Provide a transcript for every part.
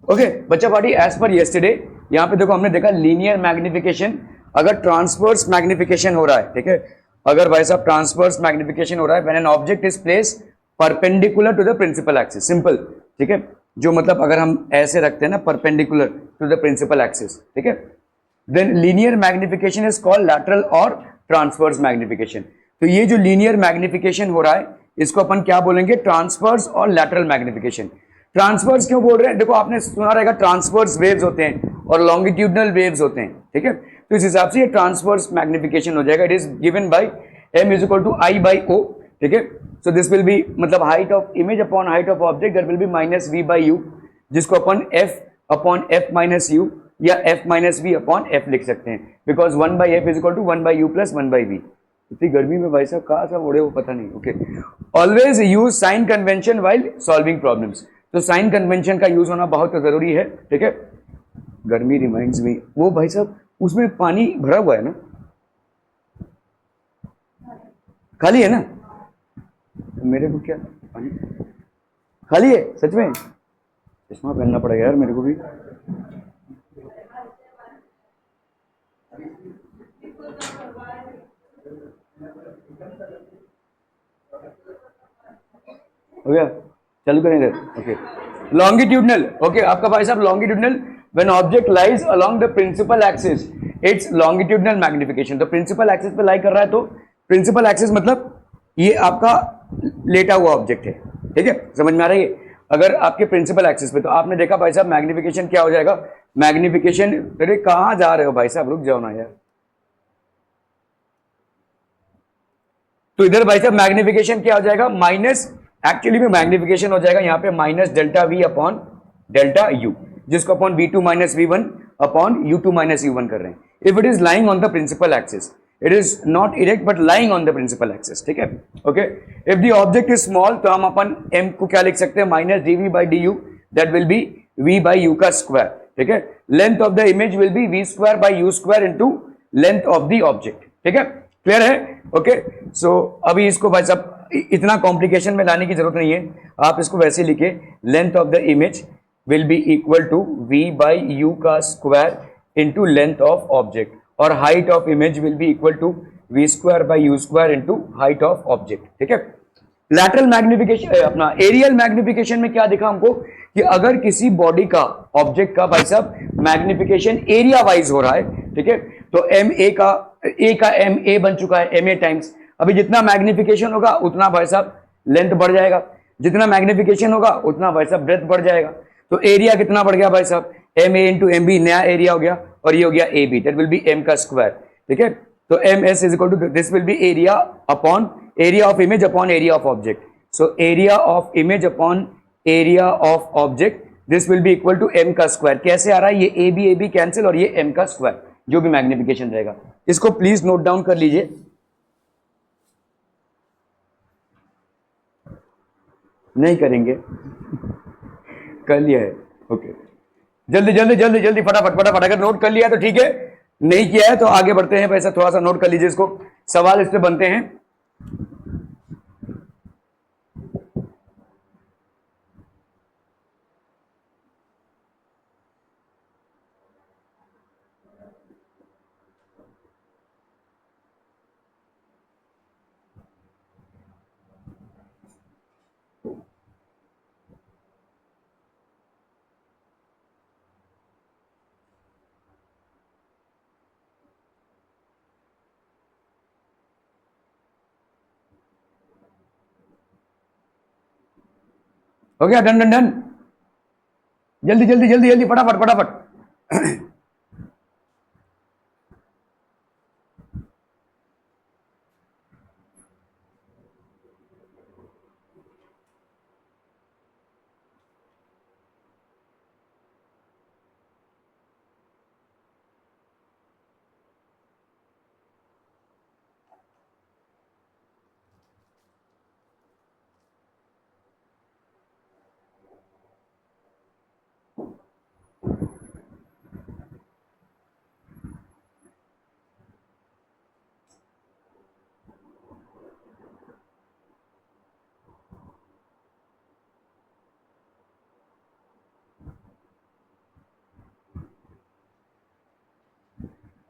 Okay बच्चा party, as per yesterday यहाँ पे देखो हमने देखा लीनियर मैग्निफिकेशन अगर ट्रांसवर्स मैग्निफिकेशन हो रहा है, ठीक है, अगर भाई साहब ट्रांसवर्स मैग्निफिकेशन हो रहा है when an object is placed perpendicular to the principal axis, simple, ठीक है, जो मतलब अगर हम ऐसे रखते हैं ना perpendicular to the principal axis, ठीक है, then linear magnification is called lateral और ट्रांसवर्स मैग्निफिकेशन। तो ये जो लीनियर मैग्निफिकेशन हो रहा है इसको अपन क्या बोलेंगे, ट्रांसवर्स और लैटरल मैग्निफिकेशन। ट्रांसवर्स क्यों बोल रहे हैं, देखो आपने सुना रहेगा ट्रांसवर्स वेव्स होते हैं और लॉन्गिट्यूडनल वेव्स होते हैं, ठीक है, तो इस हिसाब से ये ट्रांसवर्स मैग्निफिकेशन हो जाएगा। It is given by m is equal to i by o, ठीक है, सो दिस विल बी मतलब height of image upon height of object that will be minus v by u, जिसको अपन f upon f minus u या f minus we upon f लिख सकते हैं, because 1 by f is equal to 1 by u plus 1 by v. इतनी गर्मी में भाई साहब कहाँ सब उड़े वो पता नहीं। Okay, always use sign convention while solving problems, तो साइन कन्वेंशन का यूज होना बहुत जरूरी है, ठीक है। गर्मी रिमाइंड्स मी, वो भाई साहब उसमें पानी भरा हुआ है ना, खाली है ना, मेरे को क्या पानी खाली है सच में, चश्मा पहनना पड़ेगा यार मेरे को भी। हो गया, चालू करेंगे। ओके, लॉन्गिट्यूडनल, ओके आपका भाई साहब longitudinal, when object lies along the principal axis it's longitudinal magnification. तो प्रिंसिपल एक्सिस पे लाई कर रहा है तो प्रिंसिपल एक्सिस मतलब ये आपका लेटा हुआ ऑब्जेक्ट है, ठीक है, समझ में आ रही है। अगर आपके प्रिंसिपल एक्सिस पे, तो आपने देखा भाई साहब मैग्निफिकेशन क्या हो जाएगा, मैग्निफिकेशन, अरे कहां जा रहे हो भाई साहब, रुक जाओ ना यार। तो इधर भाई साहब मैग्निफिकेशन क्या हो जाएगा, माइनस, एक्चुअली में मैग्निफिकेशन हो जाएगा यहाँ पे minus delta v upon delta u, जिसको upon v two minus v one upon u two minus u one कर रहे हैं। If it is lying on the principal axis, it is not erect but lying on the principal axis, ठीक है। Okay, if the object is small तो हम अपन m को क्या लिख सकते हैं, minus d v by d u, that will be we by u का स्क्वायर, ठीक है। Length of the image will be v square by u square into length of the object, ठीक है, क्लियर है। ओके, सो अभी इसको भाई साहब इतना कॉम्प्लिकेशन में लाने की जरूरत नहीं है, आप इसको वैसे लिखे, length of the image will be equal to v by u का square into length of object, और height of image will be equal to v square by u square into height of object, ठीक है। Lateral magnification, अपना areal magnification में क्या दिखा हमको कि अगर किसी बॉडी का, ऑब्जेक्ट का भाई साहब मैग्निफिकेशन एरिया वाइज हो रहा है, ठीक है, तो एम ए का एम ए बन चुका है एम ए टाइम्स, अभी जितना मैग्निफिकेशन होगा उतना भाई साहब लेंथ बढ़ जाएगा, जितना मैग्निफिकेशन होगा उतना भाई साहब ब्रेथ बढ़ जाएगा, तो एरिया कितना बढ़ गया भाई साहब, m a into m b नया एरिया हो गया, और ये हो गया a b, that will be m का स्क्वायर, ठीक है। तो m s is equal to this will be area upon area of image upon area of object, so area of image upon area of object, this will be equal to m का square. कैसे आ रहा है, ये A B cancel और ये M का square, जो भी मैग्निफिकेशन रहेगा, इसको प्लीज नोट डाउन कर लीजिए। नहीं करेंगे कर लिया है, ओके, जल्दी जल्दी जल्दी जल्दी फटाफट फटाफट, अगर नोट कर लिया तो ठीक है, नहीं किया है तो आगे बढ़ते हैं, वैसा थोड़ा सा नोट कर लीजिए इसको, सवाल इस पे बनते हैं। हो गया, डन डन डन, जल्दी जल्दी जल्दी जल्दी फटाफट फटाफट।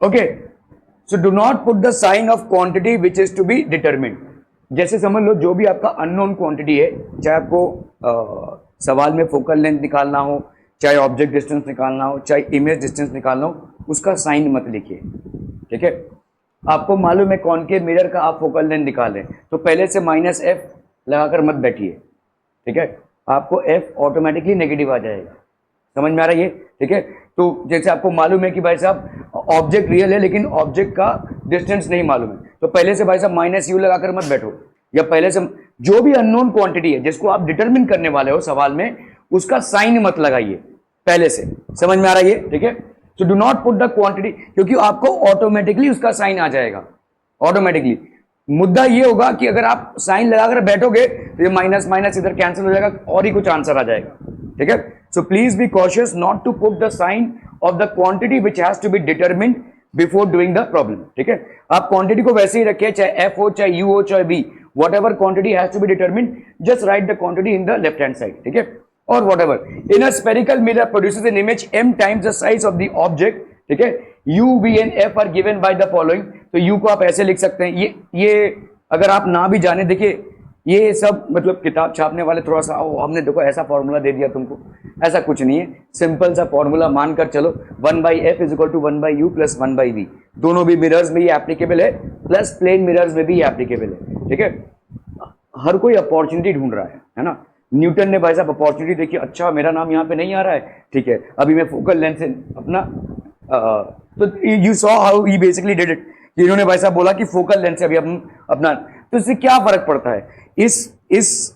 Okay, so do not put the sign of quantity which is to be determined. जैसे समझ लो जो भी आपका अननोन क्वांटिटी है, चाहे आपको सवाल में फोकल लेंथ निकालना हो, चाहे ऑब्जेक्ट डिस्टेंस निकालना हो, चाहे इमेज डिस्टेंस निकालना हो, उसका साइन मत लिखिए, ठीक है। आपको मालूम है कॉनकेव मिरर का आप फोकल लेंथ निकाल रहे हैं तो पहले से -f लगाकर मत बैठिए, ठीक है। आपको f ऑटोमेटिकली नेगेटिव आ जाएगा, समझ में आ रहा है ये, ठीक है। तो जैसे आपको मालूम है कि भाई साहब ऑब्जेक्ट रियल है लेकिन ऑब्जेक्ट का डिस्टेंस नहीं मालूम है, तो पहले से भाई साहब -u लगाकर मत बैठो, या पहले से जो भी अननोन क्वांटिटी है जिसको आप डिटरमिन करने वाले हो सवाल में, उसका साइन मत लगाइए पहले से, समझ में आ रहा है ये, ठीक है। तो do not put the quantity, क्योंकि आपको ऑटोमेटिकली उसका साइन आ जाएगा, ऑटोमेटिकली। मुद्दा ये होगा कि अगर आप साइन लगाकर बैठोगे तो ये माइनस माइनस इधर कैंसिल हो जाएगा और ही कुछ आंसर आ जाएगा, ठीक है। So please be cautious not to put the sign of the quantity which has to be determined before doing the problem, ठीक है। आप क्वांटिटी को वैसे ही रखिए, चाहे एफ हो, चाहे यू हो, चाहे b, whatever quantity has to be determined, just write the quantity in the left hand side, ठीक है। और whatever in a spherical mirror produces an image m times the size of the object, ठीक है। u v and f are given by the following, तो u को आप ऐसे लिख सकते हैं, ये अगर आप ना भी जाने, देखिए ये सब मतलब किताब छापने वाले थोड़ा सा हमने देखो ऐसा फॉर्मूला दे दिया तुमको, ऐसा कुछ नहीं है, सिंपल सा फॉर्मूला मानकर चलो 1/f is equal to 1/u plus 1/v, दोनों भी मिरर्स में ये एप्लीकेबल है, प्लस प्लेन मिरर्स में भी एप्लीकेबल है, ठीक है। हर कोई अपॉर्चुनिटी ढूंढ रहा है ना। न्यूटन ने भाई साहब अपॉर्चुनिटी देखी, अच्छा मेरा नाम यहाँ पे नहीं आ रहा है, ठीक है, अभी मैं फोकल लेंथ से अपना तो you saw how he basically did it, इन्होंने भाई साहब बोला कि फोकल लेंथ से अभी अपना, तो इससे क्या फर्क पड़ता है, इस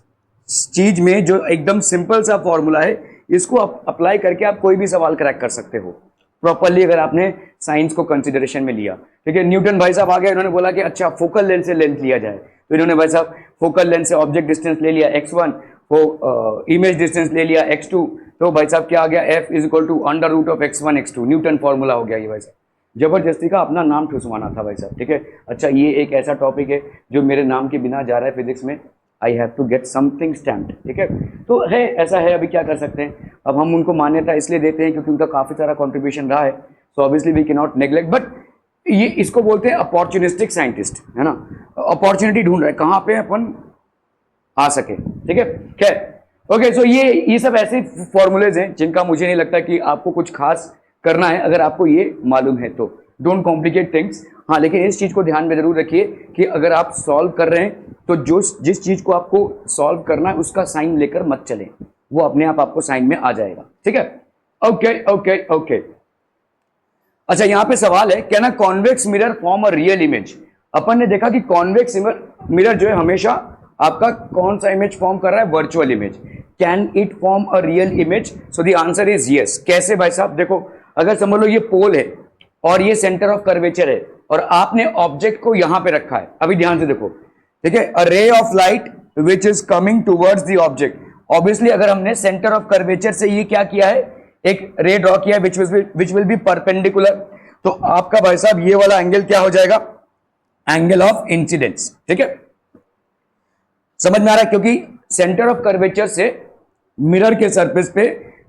चीज में जो एकदम सिंपल सा फॉर्मूला है, इसको अप्लाई करके आप कोई भी सवाल क्रैक कर सकते हो प्रॉपरली, अगर आपने साइंस को कंसिडरेशन में लिया, ठीक है। न्यूटन भाई साहब आ गए, इन्होंने बोला कि अच्छा फोकल लेंथ से लेंथ लिया जाए, तो इन्होंने भाई साहब फोकल लेंथ से ऑब्जेक्ट डिस्टेंस ले लिया x1, वो इमेज डिस्टेंस ले लिया x2, तो भाई साहब क्या आ गया, f is equal to under root of x1 x2, Newton formula हो गया ये भाई साहब। जबरदस्ती का अपना नाम ठुसवाना था भाई साहब, ठीक है। अच्छा ये एक ऐसा टॉपिक है जो मेरे नाम के बिना जा रहा है फिजिक्स में, I have to get something stamped, ठीक है। तो है ऐसा है, अभी क्या कर सकते हैं, अब हम उनको मान्यता इसलिए देते हैं क्योंकि उनका काफी सारा कॉन्ट्रीब्यूशन रहा है, so obviously we can not neglect, but ये इसको बोलते हैं अपॉर्चुनिस्टिक साइंटिस्ट, है ना, अपॉर्चुनिटी ढूंढ रहे हैं कहाँ पे अपन आ सके, ठीक है। खैर ओके, सो ये सब ऐसे फॉर्मूलेज हैं जिनका मुझे नहीं लगता कि आपको कुछ खास करना है, अगर आपको ये मालूम है तो डोंट कॉम्प्लिकेट थिंग्स। हाँ, लेकिन इस चीज को ध्यान में जरूर रखिए कि अगर आप सॉल्व कर रहे हैं तो जो जिस चीज को आपको सॉल्व करना है उसका साइन लेकर मत चलें, वो अपने आप आपको साइन में आ जाएगा, ठीक है। ओके ओके ओके, अच्छा यहाँ पे सवाल है, can a convex mirror form a real image. अपन ने देखा कि कॉन्वेक्स मिरर जो है हमेशा आपका कौन सा इमेज फॉर्म कर रहा है, virtual image. Can it form a real image, so the answer is yes. कैसे भाई साहब, देखो अगर समझ लो ये पोल है और ये सेंटर ऑफ कर्वेचर है और आपने ऑब्जेक्ट को यहां पे रखा है, अभी ध्यान से देखो, ठीक है, a ray of light which is coming towards the object. Obviously अगर हमने सेंटर ऑफ कर्वेचर से ये क्या किया है, एक रे ड्रॉ किया विच विल बी परपेंडिकुलर, तो आपका भाई साहब ये वाला एंगल क्या हो जाएगा, एंगल ऑफ इंसिडेंस, ठीक है। समझ में आ रहा है, क्योंकि सेंटर ऑफ कर्वेचर से मिरर के सरफेस पे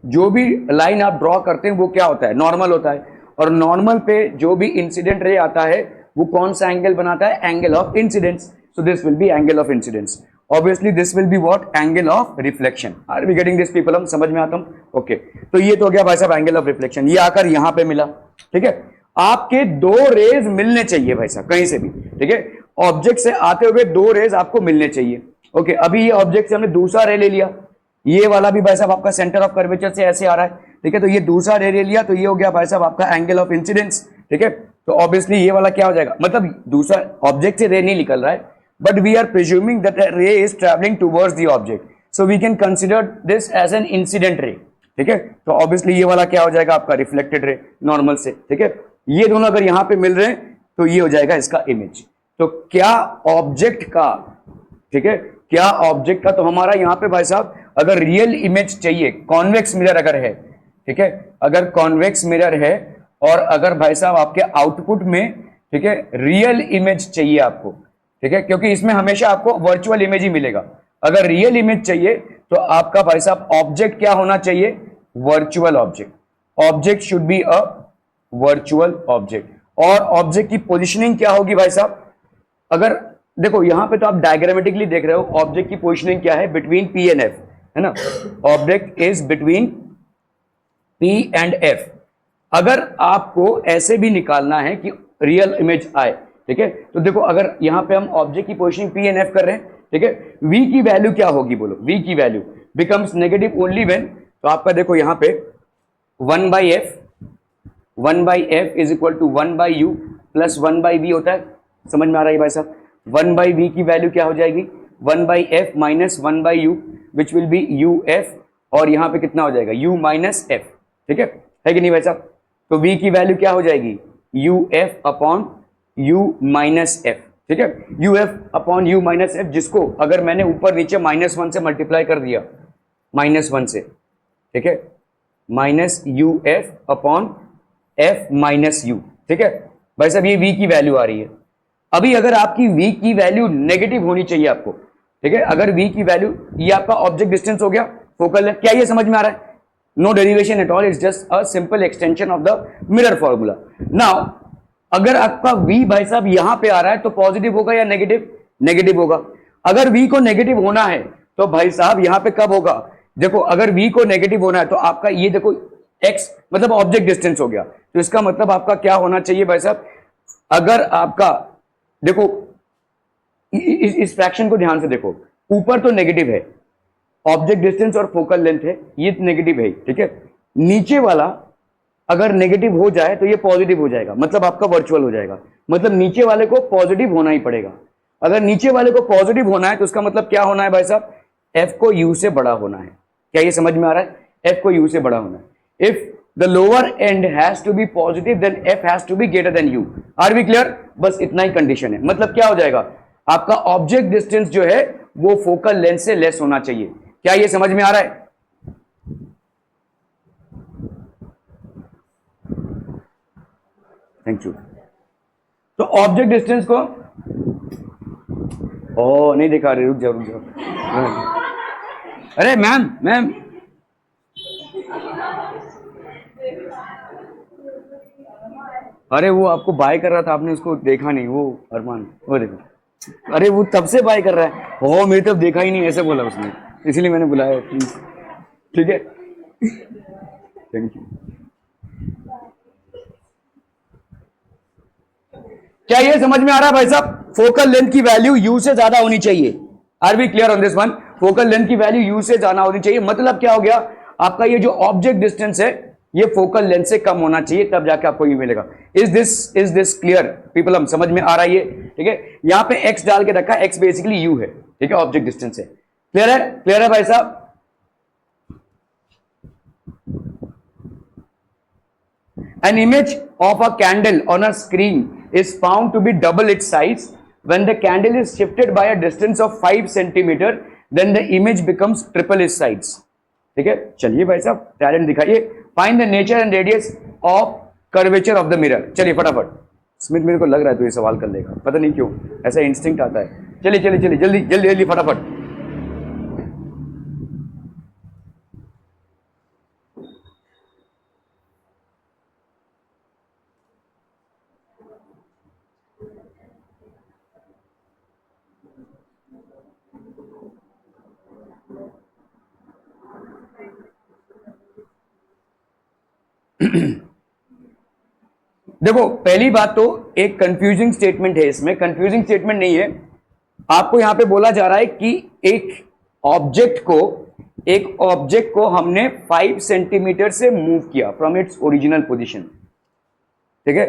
जो भी लाइन आप ड्रॉ करते हैं वो क्या होता है, नॉर्मल होता है, और नॉर्मल पे जो भी इंसिडेंट रे आता है वो कौन सा एंगल बनाता है, angle of incidence. So this will be angle of incidence. Obviously this will be what, angle of reflection. Are we getting this people, हम समझ में आता हूं, ओके। तो ये तो हो गया भाई साहब एंगल ऑफ रिफ्लेक्शन, ये आकर यहां पे मिला, ठीक है। आपके दो रेज मिलने चाहिए भाई साहब कहीं से भी, ठीक है, ऑब्जेक्ट से आते हुए दो रेज आपको मिलने चाहिए, ओके। अभी ये ऑब्जेक्ट से हमने दूसरा रे ले लिया, ये वाला भी भाई साहब आपका सेंटर ऑफ कर्वेचर से ऐसे आ रहा है, ठीक है, तो ये दूसरा रे ले लिया, तो ये हो गया भाई साहब आपका एंगल ऑफ इंसिडेंस, ठीक है। तो ऑब्वियसली ये वाला क्या हो जाएगा, मतलब दूसरा ऑब्जेक्ट से रे नहीं निकल रहा है, but we are presuming that ray is travelling towards the object, so we can consider this as an incident ray, ठीक है। तो ऑब्वियसली ये वाला क्या हो जाएगा आपका रिफ्लेक्टेड रे नॉर्मल से, ठीक है। ये दोनों अगर यहां पे मिल रहे हैं तो ये हो जाएगा इसका इमेज। तो क्या ऑब्जेक्ट का, ठीक है, क्या ऑब्जेक्ट का, तो हमारा यहां पे भाई साहब अगर रियल इमेज चाहिए, कॉन्वेक्स मिरर अगर है, ठीक है, अगर कॉन्वेक्स मिरर है और अगर भाई साहब आपके आउटपुट में, ठीक है, रियल इमेज चाहिए आपको, ठीक है, क्योंकि इसमें हमेशा आपको वर्चुअल इमेज ही मिलेगा। अगर रियल इमेज चाहिए तो आपका भाई साहब ऑब्जेक्ट क्या होना चाहिए, virtual object. Object should be a virtual object. और ऑब्जेक्ट की पोजिशनिंग क्या होगी भाई साहब? अगर देखो यहां पे तो आप डायग्रामेटिकली देख रहे हो, ऑब्जेक्ट की पोजिशनिंग क्या है? बिटवीन पी एंड एफ, है ना? Object is between P and F. अगर आपको ऐसे भी निकालना है कि रियल इमेज आए, ठीक है, तो देखो अगर यहां पे हम ऑब्जेक्ट की पोजीशनिंग पी एंड एफ कर रहे हैं, ठीक है, वी की वैल्यू क्या होगी बोलो? वी की value becomes negative only when, तो आपका देखो यहां पे 1/f is equal to 1/u plus 1/v होता है। समझ में आ रहा है भाई साहब? 1/v की वैल्यू क्या हो जाएगी? 1/f minus 1/u which will be uf, और यहां पे कितना हो जाएगा? u माइनस f, ठीक है कि नहीं भाई साहब? तो v की वैल्यू क्या हो जाएगी? uf upon u minus f, ठीक है, uf upon u minus f, जिसको अगर मैंने ऊपर नीचे -1 से मल्टीप्लाई कर दिया, -1 से, ठीक है, minus uf upon f minus u, ठीक है भाई साहब, ये v की वैल्यू आ रही है। अभी अगर आपकी v की वैल्यू नेगेटिव होनी चाहिए आपको, ठीक है, अगर v की वैल्यू, ये आपका ऑब्जेक्ट डिस्टेंस हो गया, फोकल लेंथ, क्या ये समझ में आ रहा है? No derivation at all, it's just a simple extension of the mirror formula. Now अगर आपका v भाई साहब यहां पे आ रहा है तो पॉजिटिव होगा या नेगेटिव? नेगेटिव होगा। अगर v को नेगेटिव होना है तो भाई साहब यहां पे कब होगा? देखो अगर v को नेगेटिव होना है तो आपका ये देखो x मतलब ऑब्जेक्ट डिस्टेंस हो गया, तो इसका मतलब आपका क्या होना चाहिए भाई साहब? अगर आपका देखो इस फ्रैक्शन को ध्यान से देखो, ऊपर तो नेगेटिव है, ऑब्जेक्ट डिस्टेंस और फोकल लेंथ है, ये नेगेटिव है, ठीक है, नीचे वाला अगर नेगेटिव हो जाए तो ये पॉजिटिव हो जाएगा, मतलब आपका वर्चुअल हो जाएगा, मतलब नीचे वाले को पॉजिटिव होना ही पड़ेगा। अगर नीचे वाले को पॉजिटिव होना है तो उसका मतलब क्या होना है भाई साहब? f को u से बड़ा होना है। क्या ये समझ में आ रहा है? f को u से बड़ा होना है। If the lower end has to be positive then f has to be greater than u। Are we clear? बस इतना ही कंडीशन है। मतलब क्या हो जाएगा? आपका ऑब्जेक्ट डिस्टेंस जो है वो फोकल लेंथ से लेस होना चाहिए। क्या ये समझ में आ रहा है? Thank you. तो ऑब्जेक्ट डिस्टेंस को नहीं दिखा रहे, रुक जाओ। अरे मैम अरे वो आपको बाय कर रहा था, आपने उसको देखा नहीं, वो अरमान, वो देखो, अरे वो तब से बाय कर रहा है, हो मेरी तरफ देखा ही नहीं, ऐसे बोला उसने, इसीलिए मैंने बुलाया, प्लीज, ठीक है, थैंक यू। क्या ये समझ में आ रहा है भाई साहब? फोकल लेंथ की वैल्यू u से ज्यादा होनी चाहिए। Are we clear on this one? Focal length की वैल्यू u से ज्यादा होनी चाहिए। मतलब क्या हो गया? आपका ये जो ऑब्जेक्ट डिस्टेंस है ये फोकल लेंथ से कम होना चाहिए, तब जाके आपको ये मिलेगा। Is this clear people? हम समझ में आ रहा है ये, ठीक है। यहां पे x डाल के रखा है, x बेसिकली u है, ठीक है, ऑब्जेक्ट डिस्टेंस है। क्लियर है? क्लियर है भाई साहब? An image of a candle on a screen is found to be double its size when the candle is shifted by a distance of 5 centimeter, then the image becomes triple its size। ठीक है, चलिए भाई साहब talent दिखाइए। Find the nature and radius of curvature of the mirror. चलिए फटाफट, Smith मेरे को लग रहा है तो ये सवाल कर लेगा, पता नहीं क्यों ऐसा इंस्टिंक्ट आता है। चलिए चलिए चलिए जल्दी जल्दी जल्दी फटाफट। देखो पहली बात तो एक कंफ्यूजिंग स्टेटमेंट है, इसमें कंफ्यूजिंग स्टेटमेंट नहीं है। आपको यहां पे बोला जा रहा है कि एक ऑब्जेक्ट को हमने 5 सेंटीमीटर से मूव किया फ्रॉम इट्स ओरिजिनल पोजीशन, ठीक है,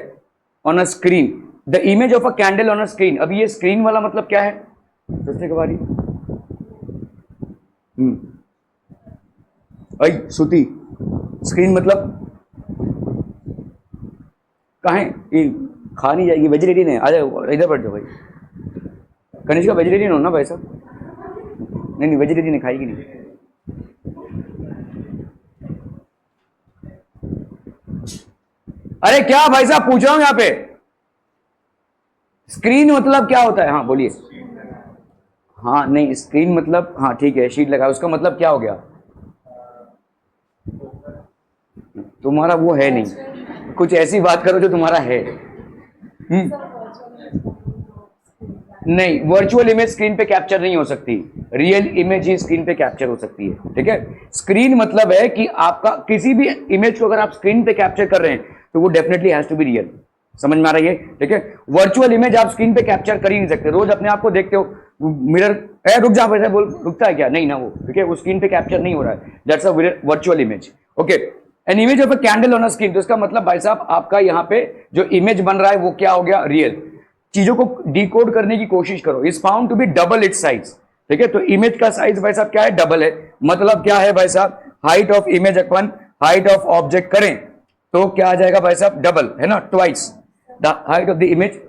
on a screen. The image of a candle on a screen. अभी ये स्क्रीन वाला मतलब क्या है? सोचने के बारी सुती स्क्रीन मतलब कहाँ है? खा नहीं जाएगी, वेजिटेरियन है, आ जाओ इधर बैठ जाओ भाई। कनिष्का वेजिटेरियन हो ना भाई साहब? नहीं वेजिटेरियन है, खाएगी नहीं। अरे क्या भाई साहब पूछ रहा हूं यहां पे, स्क्रीन मतलब क्या होता है? हाँ बोलिए। हाँ नहीं स्क्रीन मतलब, हाँ ठीक है शीट लगा, उसका मतलब क्या हो गया? तुम्हारा वो है नहीं, कुछ ऐसी बात करो जो तुम्हारा है। नहीं, वर्चुअल इमेज स्क्रीन पे कैप्चर नहीं हो सकती, रियल इमेज ही स्क्रीन पे कैप्चर हो सकती है, ठीक है। स्क्रीन मतलब है कि आपका किसी भी इमेज को अगर आप स्क्रीन पे कैप्चर कर रहे हैं तो वो definitely has to be real. समझ में आ रही है, ठीक है। वर्चुअल इमेज आप स्क्रीन पे कैप्चर कर ही नहीं सकते। रोज अपने आप को देखते हो मिरर, रुक जा वैसे बोल, रुकता है क्या? नहीं ना, वो ठीक है, वो स्क्रीन पे कैप्चर नहीं हो रहा है, that's a virtual image. Okay, an image of a candle on a screen, तो इसका मतलब भाई साहब आपका यहाँ पे जो इमेज बन रहा है वो क्या हो गया? रियल। चीजों को डिकोड करने की कोशिश करो, is found to be double it size, ठीक है। तो इमेज का साइज भाई साहब क्या है? डबल है। मतलब क्या है भाई साहब? Height of image upon height of object करें तो क्या आ जाएगा भाई साहब? डबल, है ना, twice the height of the image.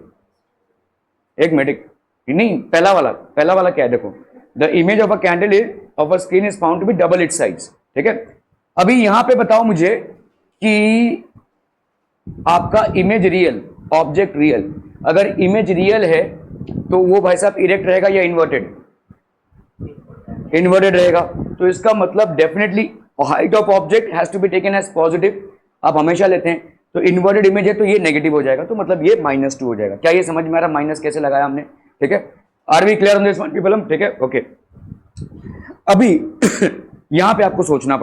एक मिनट, नहीं, पहला वाला क्या है? देखो, the image of a candle is of a screen is found to be double it size, ठीक है। अभी यहां पे बताओ मुझे कि आपका इमेज रियल, ऑब्जेक्ट रियल, अगर इमेज रियल है तो वो भाई साहब इरेक्ट रहेगा या इन्वर्टेड? इन्वर्टेड रहेगा। तो इसका मतलब definitely height of object has to be taken as positive, आप हमेशा लेते हैं। तो इन्वर्टेड इमेज है तो ये नेगेटिव हो जाएगा, तो मतलब ये -2 हो जाएगा। क्या ये समझ में आ रहा? माइनस कैसे लगाया हमने, ठीक है। Are we clear on this one people? ठीक है, ओके। अभी यहां पे आपको सोचना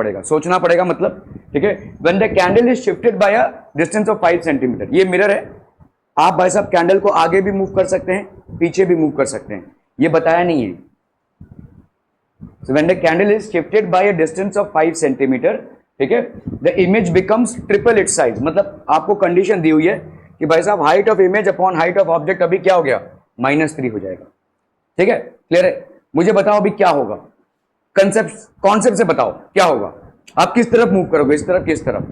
पड़ेगा मतलब, ठीक है, when the candle is shifted by a distance of 5 centimetre, ये मिरर है, आप भाई साहब कैंडल को आगे भी मूव कर सकते हैं, पीछे भी मूव कर सकते हैं, ये बताया नहीं है। So when the candle is shifted by a distance of 5 centimetre, ठीक है, the image becomes triple its size, मतलब आपको कंडीशन दी हुई है कि भाई साहब height of image upon height of object अभी क्या हो गया? -3 हो जाएगा, ठीक है, क्लियर है। मुझे बताओ अभी क्या होगा, कॉन्सेप्ट से बताओ क्या होगा। आप किस तरफ मूव करोगे? इस तरफ, किस तरफ?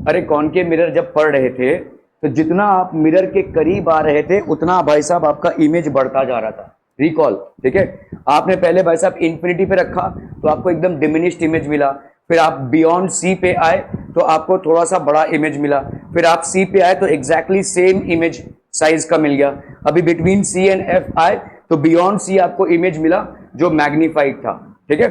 अरे कॉनकेव मिरर जब पढ़ रहे थे तो जितना आप मिरर के करीब आ रहे थे उतना भाई साहब आपका इमेज बढ़ता जा रहा था, रिकॉल, ठीक है। आपने पहले भाई साहब इंफिनिटी पे रखा तो आपको एकदम डिमिनिश्ड इमेज मिला, फिर आप बियॉन्ड सी पे आए तो आपको थोड़ा सा बड़ा इमेज मिला, फिर आप सी पे आए तो एग्जैक्टली सेम इमेज साइज का मिल गया। अभी बिटवीन सी एंड एफ आए तो बियॉन्ड सी आपको इमेज मिला जो मैग्नीफाइड था, ठीक है।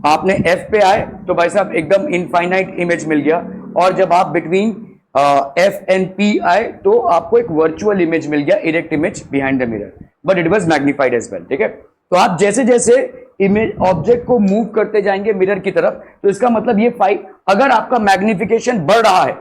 आपने एफ पे आए तो भाई साहब एकदम इनफाइनाइट इमेज मिल गया, और जब आप बिटवीन एफ एंड पी आए तो आपको एक वर्चुअल इमेज मिल गया, erect image behind the mirror, but it was magnified as well, ठीक है। तो आप जैसे जैसे इमेज ऑब्जेक्ट को मूव करते जाएंगे मिरर की तरफ, तो इसका मतलब ये 5, अगर आपका मैग्निफिकेशन बढ़ रहा है,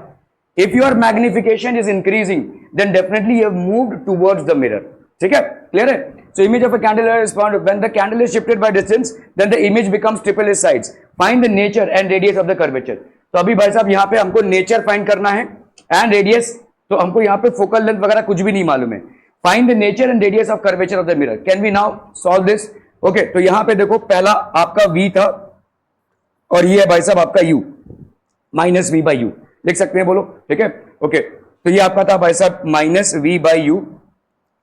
if your magnification is increasing then definitely you have moved towards the mirror, ठीक है, क्लियर है। So image of a candle is found when the candle is shifted by distance then the image becomes triple its sides, find the nature and radius of the curvature. तो अभी भाई साहब यहाँ पे हमको नेचर फाइंड करना है and radius, तो हमको यहाँ पे फोकल लेंथ वगैरह कुछ भी नहीं मालूम है। Find the nature and radius of curvature of the mirror, can we now solve this? Okay, तो यहाँ पे देखो पहला आपका v था और ये है भाई साहब आपका u, -v/u लिख सकते हैं, बोलो, ठीक है, ओके। तो ये आपका था भाई साहब -v/u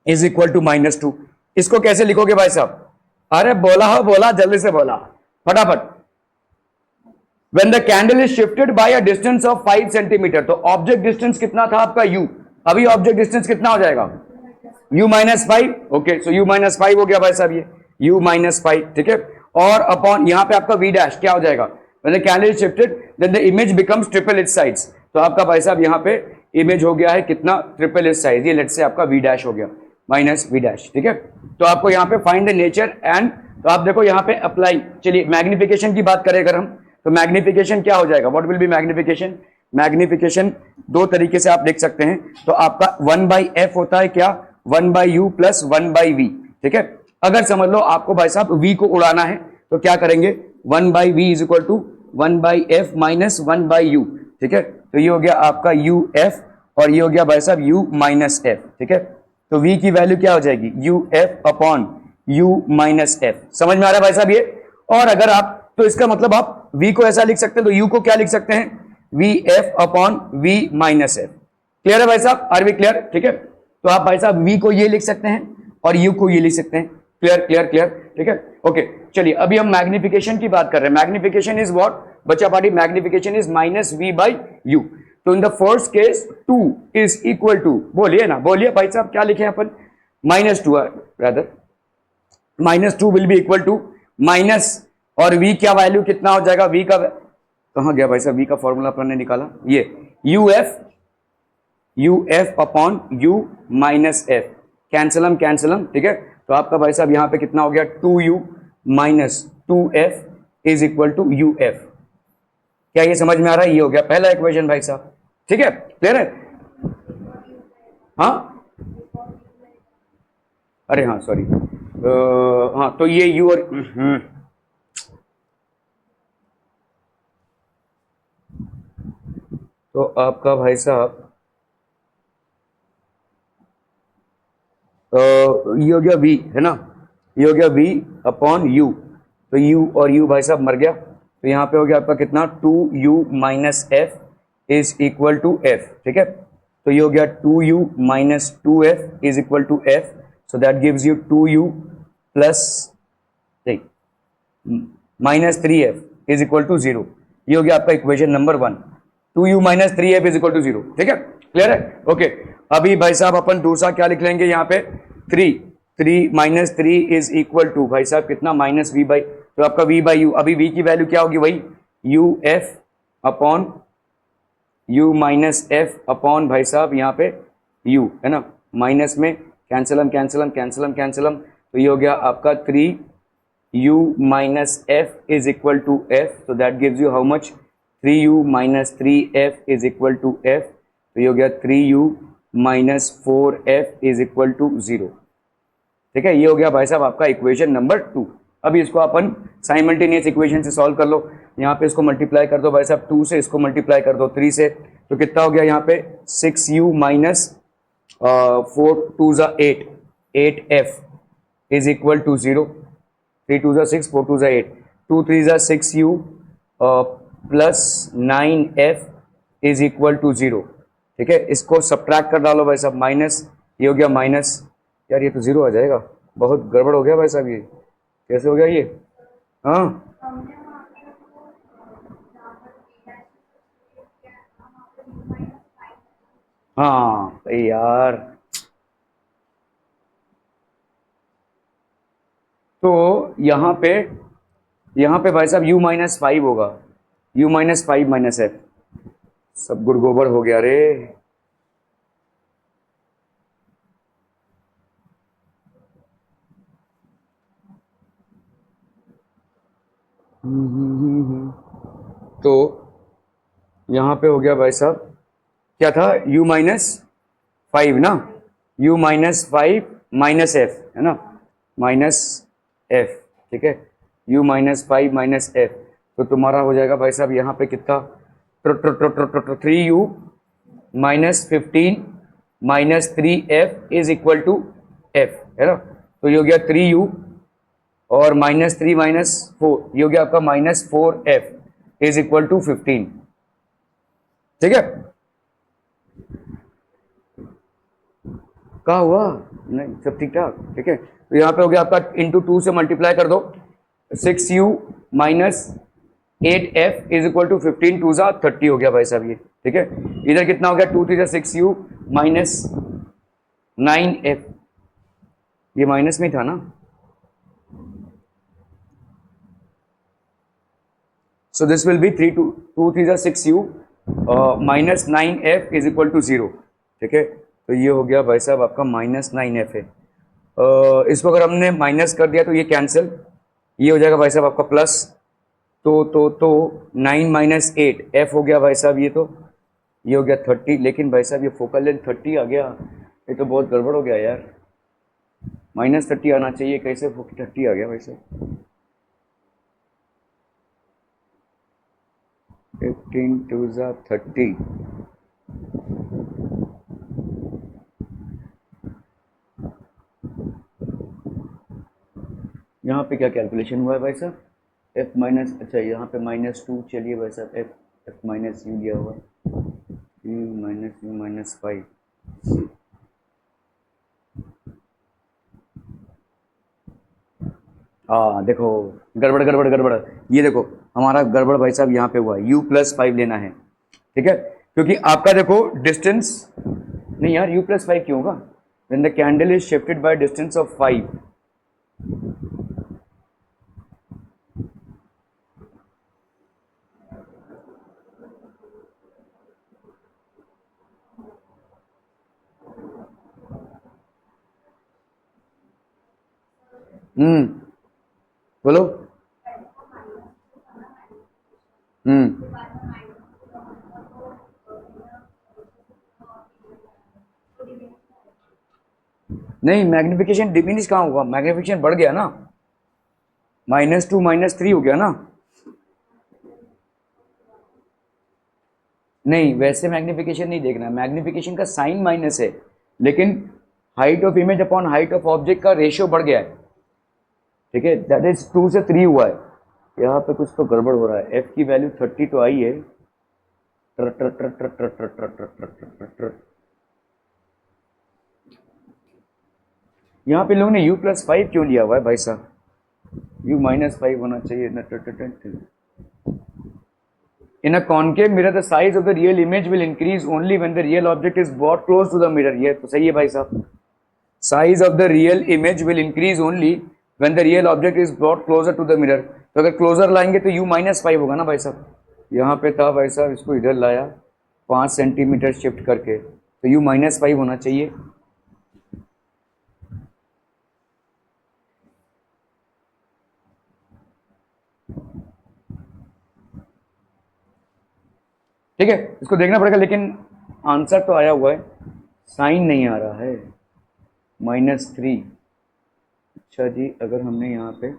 इज इक्वल टू -2। इसको कैसे लिखोगे भाई साहब? अरे बोला जल्दी से बोला फटाफट। When the candle is shifted by a distance of 5 centimetre, तो ऑब्जेक्ट डिस्टेंस कितना था आपका u, अभी ऑब्जेक्ट डिस्टेंस कितना हो जाएगा? u-5, ओके, सो u-5 हो गया भाई साहब, ये u-5, ठीक है। और अपॉन यहाँ पे आपका v डैश क्या हो जाएगा? When the candle is shifted then the image becomes triple its size, तो आपका भाई साहब यहाँ पे इमेज हो गया है कितना? ट्रिपल इट्स साइज, ये लेट से आपका v डैश हो गया, -v डैश, ठीक है। तो आपको यहाँ पे फाइंड द नेचर एंड, तो आप देखो यहाँ पे अप्लाई, चलिए मैग्निफिकेशन की बात करें अगर हम, तो मैग्निफिकेशन क्या हो जाएगा? What will be magnification? Magnification दो तरीके से आप लिख सकते हैं, तो आपका 1/f होता है क्या? 1/u प्लस 1/v, ठीक है। अगर समझ लो आपको भाई साहब v को उड़ाना है तो क्या करेंगे? 1/v is equal to 1/f minus 1/u, ठीक है। तो ये हो गया आपका uf और ये हो गया भाई साहब u माइनस f, ठीक है। तो v की वैल्यू क्या हो जाएगी? uf upon u minus f, समझ में आ रहा है भाई साहब ये? और अगर आप, तो इसका मतलब आप v को ऐसा लिख सकते हैं, तो u को क्या लिख सकते हैं? vf upon v minus f, clear है भाई साहब? Are we clear? ठीक है। तो आप भाई साहब v को ये लिख सकते हैं और u को ये लिख सकते हैं, क्लियर क्लियर क्लियर, ठीक है, ओके। चलिए अभी हम मैग्निफिकेशन की बात कर रहे हैं। मैग्निफिकेशन इज व्हाट बच्चा पार्टी? Magnification is -v/u। तो in the first case 2 is equal to, बोलिए ना, बोलिए भाई साहब, क्या लिखे अपन? -2 rather, -2 will be equal to minus, और v क्या वैल्यू कितना हो जाएगा? v का कहां गया भाई साहब? v का फॉर्मूला अपन ने निकाला, ये u f upon u minus f, कैंसलम कैंसलम, ठीक है। तो आपका भाई साहब यहाँ पे कितना हो गया, 2u minus 2f is equal to u f. क्या ये समझ में आ रहा है? ये हो गया पहला इक्वेशन भाई साहब, ठीक है, क्लियर है? हाँ, अरे हाँ सॉरी, हाँ तो ये u और तो आपका भाई साहब ये हो गया v, है ना, ये हो गया v अपॉन u, तो u और u भाई साहब मर गया, तो यहाँ पे हो गया आपका कितना, 2u minus f is equal to f, ठीक है। तो ये हो गया 2u minus 2f is equal to f, so that gives you 2u plus minus 3f is equal to 0। ये हो गया आपका equation number 1, 2u minus 3f is equal to 0, ठीक है, क्लियर है? ओके, अभी भाई साहब अपन दूसरा क्या लिख लेंगे यहाँ पे, 3 माइनस 3 इज इक्वल टू भाई साहब कितना, माइनस v बाई, तो आपका v बाई u, अभी v की वैल्यू क्या होगी, वही u f upon u minus f upon भाई साहब यहाँ पे u, है ना, माइनस में कैंसलम कैंसलम कैंसलम कैंसलम, तो ये हो गया आपका 3u minus f is equal to f, so that gives you how much, 3u minus 3f is equal to f, तो ये हो गया 3u minus 4f is equal to 0, ठीक है। ये हो गया भाई साहब आपका इक्वेशन नंबर 2। अभी इसको अपन साइमल्टेनियस इक्वेशन से सॉल्व कर लो, यहाँ पे इसको मल्टीप्लाई कर दो भाई साहब 2 से, इसको मल्टीप्लाई कर दो 3 से, तो कितना हो गया यहाँ पे 6u माइनस 4 2 ज़ा 8, 8f इज इक्वल टू 0, 3 2 ज़ा 6, 4 2 ज़ा 8, 2 3 ज़ा 6u plus 9f is equal to 0, ठीक है। इसको सब्ट्रैक्ट कर डालो भाई साहब, माइनस, ये हो गया माइनस, यार ये तो 0 आ जाएगा, बहुत गड़बड़ हो गया भाई साहब, ये कैसे हो गया ये, हाँ हाँ यार, तो यहाँ पे भाई साहब u माइनस 5 होगा, u माइनस 5 माइनस एफ, सब गुड़ गोबर हो गया रे। तो यहाँ पे हो गया भाई साहब, क्या था, u माइनस 5 ना, u माइनस 5 माइनस एफ, है ना, माइनस एफ, ठीक है, u माइनस 5 माइनस एफ, तो तुम्हारा हो जाएगा भाई साहब यहाँ पे कितना, 3u minus 15 minus 3f is equal to f, है ना, तो ये हो गया 3u और माइनस 3 माइनस 4, ये हो गया आपका minus 4f is equal to 15, ठीक है। क्या हुआ, नहीं सब ठीक ठाक, ठीक है। तो यहाँ पे हो गया आपका इंटू 2 से मल्टीप्लाई कर दो, 6u minus 8f is equal to 15 2 ज़ा 30 हो गया भाई साहब ये, ठीक है। इधर कितना हो गया, 2 3 ज़ा 6u माइनस 9f, ये माइनस में था ना, so this will be 3 2 3 6u minus 9f is equal to 0, ठीक है। तो ये हो गया भाई साहब आपका माइनस 9f है, इसको अगर हमने माइनस कर दिया तो ये कैंसिल, ये हो जाएगा भाई साहब आपका प्लस, तो 9 माइनस 8 f हो गया भाई साहब, ये तो ये हो गया 30, लेकिन भाई साहब ये फोकल लेंथ 30 आ गया, ये तो बहुत गड़बड़ हो गया यार, माइनस 30 आना चाहिए, कैसे 30 आ गया भाई साहब, 15 2 ज़ा 30, यहाँ पे क्या कैलकुलेशन हुआ है भाई साहब, एफ माइनस, अच्छा यहाँ पे माइनस 2, चलिए भाई साहब एफ माइनस यू दिया हुआ है, यू माइनस 5, हाँ देखो, गड़बड़ गड़बड़ गड़बड़, ये देखो हमारा गड़बड़ भाई साहब यहाँ पे हुआ, u प्लस 5 लेना है, ठीक है, क्योंकि आपका देखो डिस्टेंस, नहीं यार u प्लस 5 क्यों होगा, when the candle is shifted by distance of 5, बोलो। हम्म। नहीं, मैग्निफिकेशन डिमिनिश कहाँ होगा, मैग्निफिकेशन बढ़ गया ना, -2 -3 हो गया ना। नहीं, वैसे मैग्निफिकेशन नहीं देखना, मैग्निफिकेशन का साइन माइनस है, लेकिन height of image upon height of object का रेशियो बढ़ गया है, ठीक है, दैट इज 2 से 3 हुआ है। यहाँ पे कुछ तो गड़बड़ हो रहा है, एफ की वैल्यू 30 तो आई है। ट्र ट्र ट्र ट्र ट्र ट्र ट्र ट्र ट्र ट्र ट्र ट्र। यहाँ पे लोगों ने u+5 क्यों लिया हुआ है भाई साहब, u-5 होना चाहिए। In a concave mirror, the size of the real image will increase only when the real object is brought close to the mirror. ये तो सही है भाई साहब, size of the real image will increase only when the real object is brought closer to the mirror. तो अगर closer लाएंगे तो u-5 होगा ना भाई साहब, यहाँ पे था भाई साहब, इसको इधर लाया 5 सेंटीमीटर शिफ्ट करके, तो u-5 होना चाहिए। ठीक है, इसको देखना पड़ेगा, लेकिन आंसर तो आया हुआ है, साइन नहीं आ रहा है, -3। अच्छा जी, अगर हमने यहाँ पे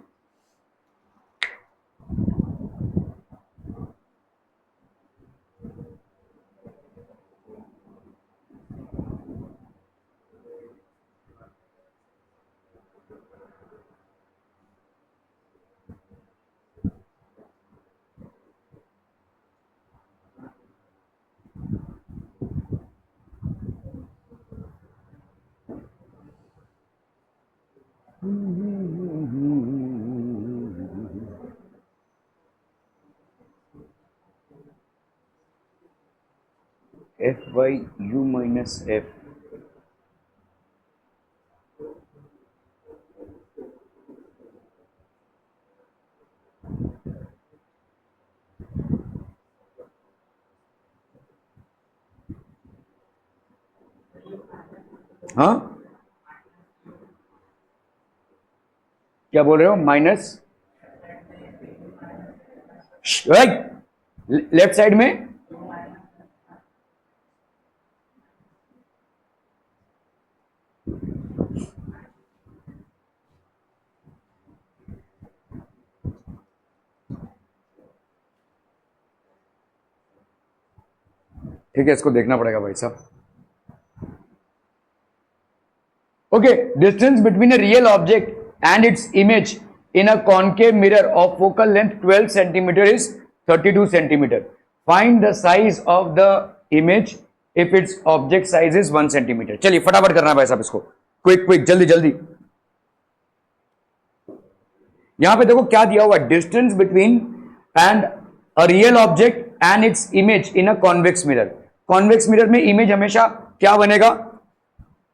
F/U-F, हाँ क्या बोल रहे हो, माइनस राइट लेफ्ट साइड में, ठीक है, इसको देखना पड़ेगा भाई साहब। Okay, distance between a real object and its image in a concave mirror of focal length 12 centimetre is 32 centimetre. Find the size of the image if its object size is 1 centimetre. चलिए फटाफट करना है भाई साहब इसको, quick quick, जल्दी जल्दी। यहां पे देखो क्या दिया हुआ, distance between and a real object and its image in a convex mirror. Convex mirror में इमेज हमेशा क्या बनेगा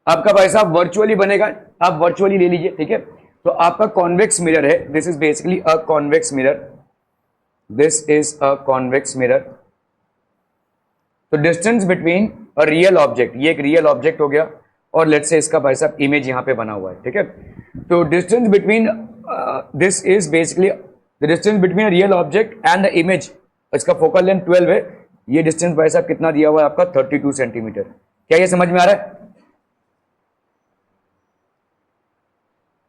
आपका भाई साहब, वर्चुअली बनेगा, आप वर्चुअली ले लीजिए, ठीक है। तो आपका कॉन्वेक्स मिरर है, this is basically a convex mirror, this is a convex mirror. तो distance between a real object, ये एक रियल ऑब्जेक्ट हो गया, और लेट्स से इसका भाई साहब इमेज यहां पे बना हुआ है, ठीक है। तो distance between this is basically the distance between a real object and the image, इसका फोकल लेंथ 12 है, ये डिस्टेंस भाई साहब कितना दिया हुआ है आपका 32 सेंटीमीटर। क्या ये समझ में आ रहा है?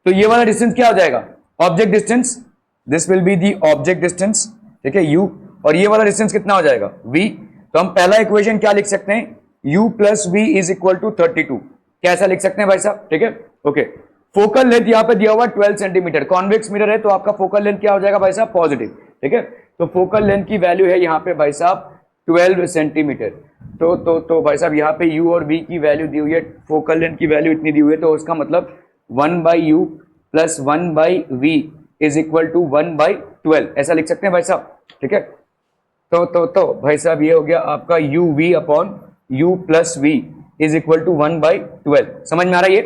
तो ये वाला डिस्टेंस क्या हो जाएगा, object distance, this will be the object distance, ठीक है, u, और ये वाला डिस्टेंस कितना हो जाएगा v। तो हम पहला इक्वेशन क्या लिख सकते हैं, u plus v is equal to 32, कैसा लिख सकते हैं भाई साहब, ठीक है। ओके, फोकल लेंथ यहाँ पे दिया हुआ 12 सेंटीमीटर, कॉन्वेक्स मिरर है तो आपका फोकल लेंथ क्या हो जाएगा भाई साहब, पॉजिटिव, ठीक है। तो फोकल लेंथ की वैल्यू है यहाँ पे भाई साहब 12 सेंटीमीटर। तो भाई साहब यहाँ पे u और v की वैल्यू दी हुई है, फोकल लेंथ की वैल्यू इतनी दी हुई है, तो उसका मतलब 1/u plus 1/v is equal to 1/12, ऐसा लिख सकते हैं भाई साहब, ठीक है। तो भाई साहब ये हो गया आपका uv upon u plus v is equal to 1/12। समझ में आ रहा है ये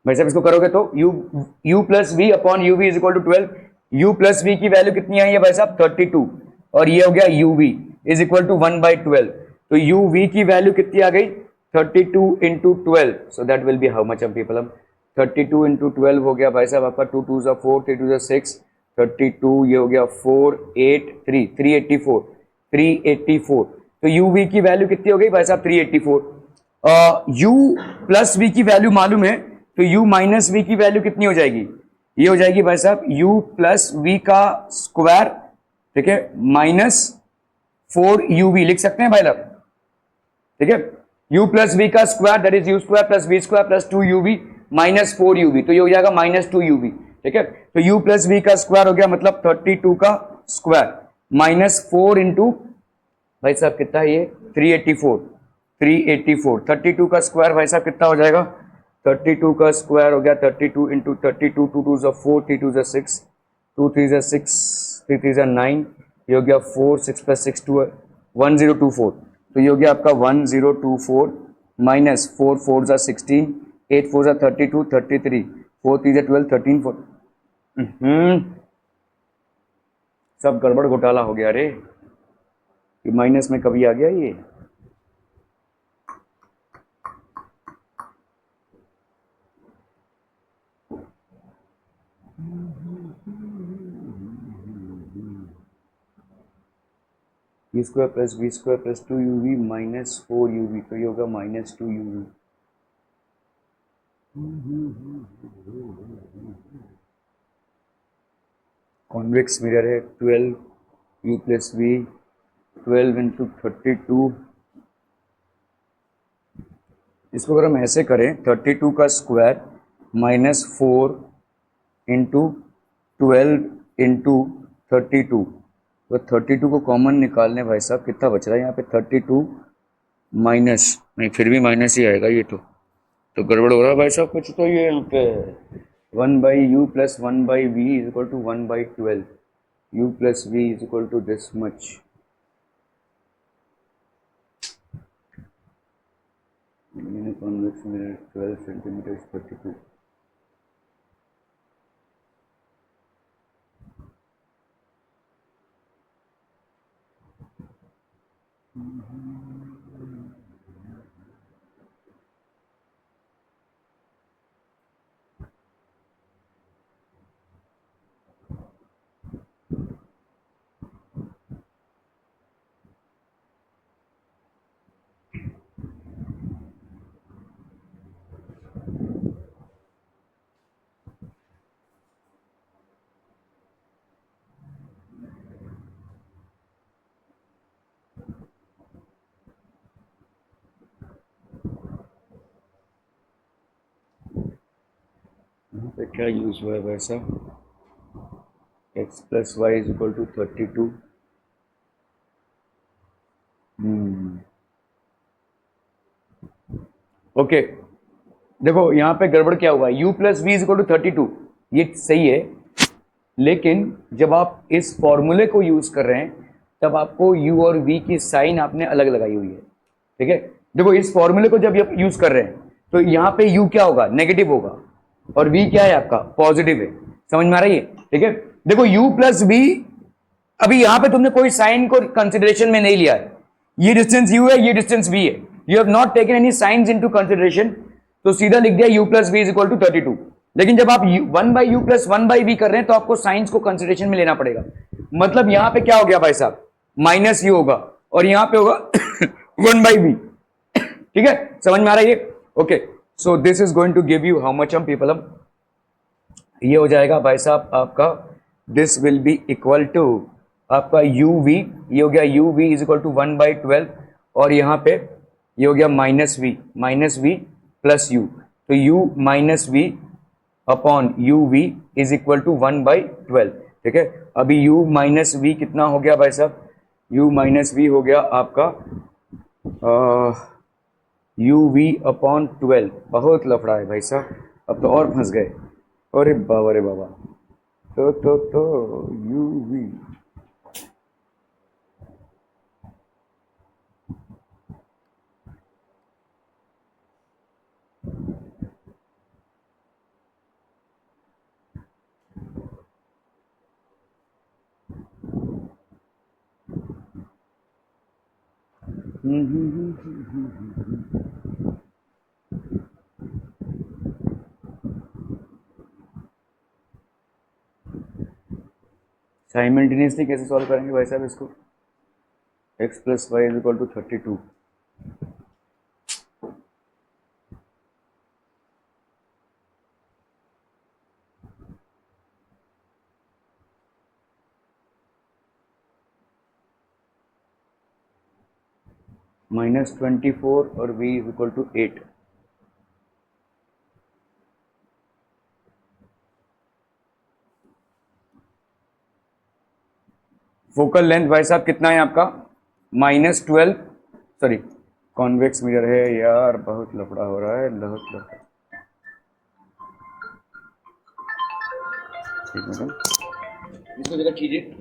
भाई साहब, इसको करोगे तो u plus v upon uv is equal to 12, u plus v की वैल्यू कितनी आई है भाई साहब 32, और ये हो गया uv इज इक्वल टू 1/12। तो uv की वैल्यू कितनी आ गई 32 into 12, so that will be how much of people, 32 into 12 हो गया भाई साहब आपका 2 2 ज़ा 4 3 2 ज़ा 6 32 ये हो गया 4 8 3 384 384। तो यू वी की वैल्यू कितनी हो गई भाई साहब 384। यू प्लस वी की वैल्यू मालूम है तो यू माइनस वी की वैल्यू कितनी हो जाएगी, ये हो जाएगी भाई साहब यू प्लस वी का स्क्वायर, ठीक है, माइनस 4 UV लिख सकते हैं भाई साहब, ठीक है, u प्लस वी का square that is U square plus V square plus 2 UV minus 4 UV, तो ये हो जाएगा माइनस 2 UV, ठीक है। तो u प्लस वी का स्क्वायर हो गया मतलब 32 का स्क्वायर माइनस 4 इंटू भाई साहब कितना है ये 384 384 32 का स्क्वायर भाई साहब कितना हो जाएगा 32 का स्क्वायर हो गया 32 इंटू 32 2 2 ज़ा 4 3 2 ज़ा 6 2 3 ज़ा 6 3 3 ज़ा 9 ये हो गया 4 6 प्लस 6 2 1024, तो ये हो गया आपका 1024 माइनस 4 4 ज़ा 16 8 4 ज़ा 32 33 4 3 ज़ा 12 13 4 सब गड़बड़ घोटाला हो गया रे, ये माइनस में कभी आ गया ये। B square plus B square plus 2 UV minus 4 UV, तो ये होगा माइनस 2 UV। कॉन्वेक्स मिरर है 12 U प्लस वी 12 इंटू 32, इसको अगर हम ऐसे करें 32 का स्क्वायर माइनस 4 इंटू 12 इंटू 32, तो 32 को कॉमन निकालने भाई साहब कितना बच रहा है यहाँ पे 32 माइनस, नहीं फिर भी माइनस ही आएगा ये तो गड़बड़ हो रहा है भाई साहब कुछ, तो ये यहाँ पे 1/u plus 1/v is equal to 1/12 u plus v is equal to this much. Convex mirror 12 centimetre 32, यहाँ पे क्या यूज हुआ है भाई साहब x plus Y is equal to 32। Okay देखो यहाँ पे गड़बड़ क्या हुआ, u plus V is equal to 32, ये सही है, लेकिन जब आप इस फॉर्मूले को यूज कर रहे हैं तब आपको u और v की साइन आपने अलग लगाई हुई है, ठीक है। देखो इस फॉर्मूले को जब आप यूज कर रहे हैं तो यहाँ पे u क्या होगा नेगेटिव होगा और v क्या है आपका पॉजिटिव है, समझ में आ रही है, ठीक है। देखो u प्लस v, अभी यहाँ पे तुमने कोई साइन को कंसिडरेशन में नहीं लिया है, ये डिस्टेंस u है ये डिस्टेंस v है, you have not taken any science into consideration, तो सीधा लिख दिया u plus V is equal to 32। लेकिन जब आप 1/u प्लस 1/v कर रहे हैं तो आपको साइंस को कंसिडरेशन में लेना पड़ेगा, मतलब यहां पे क्या हो गया भाई साहब माइनस u होगा और यहां पे होगा 1/v, ठीक है, समझ में आ रहा है ये। Okay so this is going to give you how much हम पीपल, ये हो जाएगा भाई साहब आपका this will be equal to आपका u v, ये हो गया u v is equal to 1/12 और यहाँ पे ये हो गया माइनस वी प्लस यू, तो u minus we upon U V is equal to 1/12, ठीक है। अभी u माइनस वी कितना हो गया भाई साहब, u माइनस वी हो गया आपका यू वी अपॉन 12, बहुत लफड़ा है भाई साहब, अब तो और फंस गए, अरे बाबा रे बाबा, तो यू वी साइमल्टेनियसली कैसे सॉल्व करेंगे भाई साहब इसको? x plus Y is equal to 32, -24 और v is equal to 8। Focal length भाई साहब कितना है आपका? -12, सॉरी कॉन्वेक्स मिरर है यार, बहुत लफड़ा हो रहा है, बहुत लफड़ा। ठीक मैडम, इसको जरा कीजिए।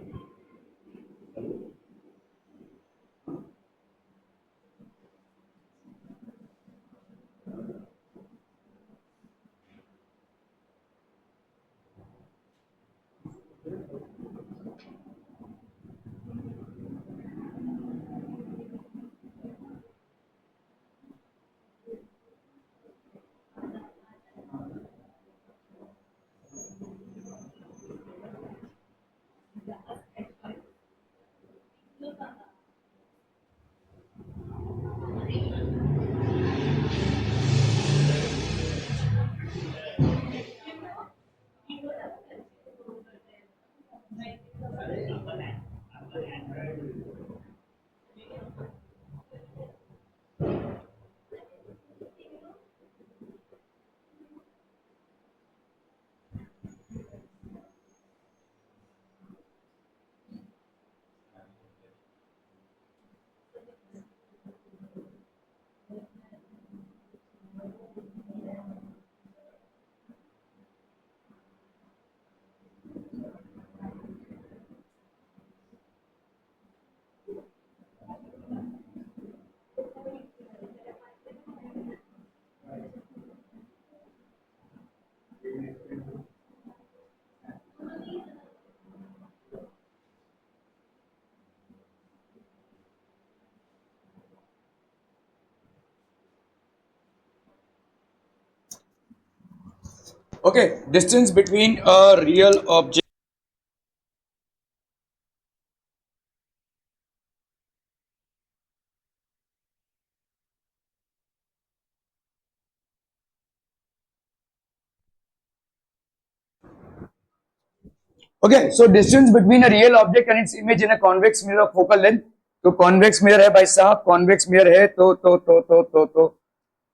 Okay, distance between a real object. Okay, so distance between a real object and its image in a convex mirror of focal length. तो कॉन्वेक्स मिरर है भाई साहब, कॉन्वेक्स मिरर है तो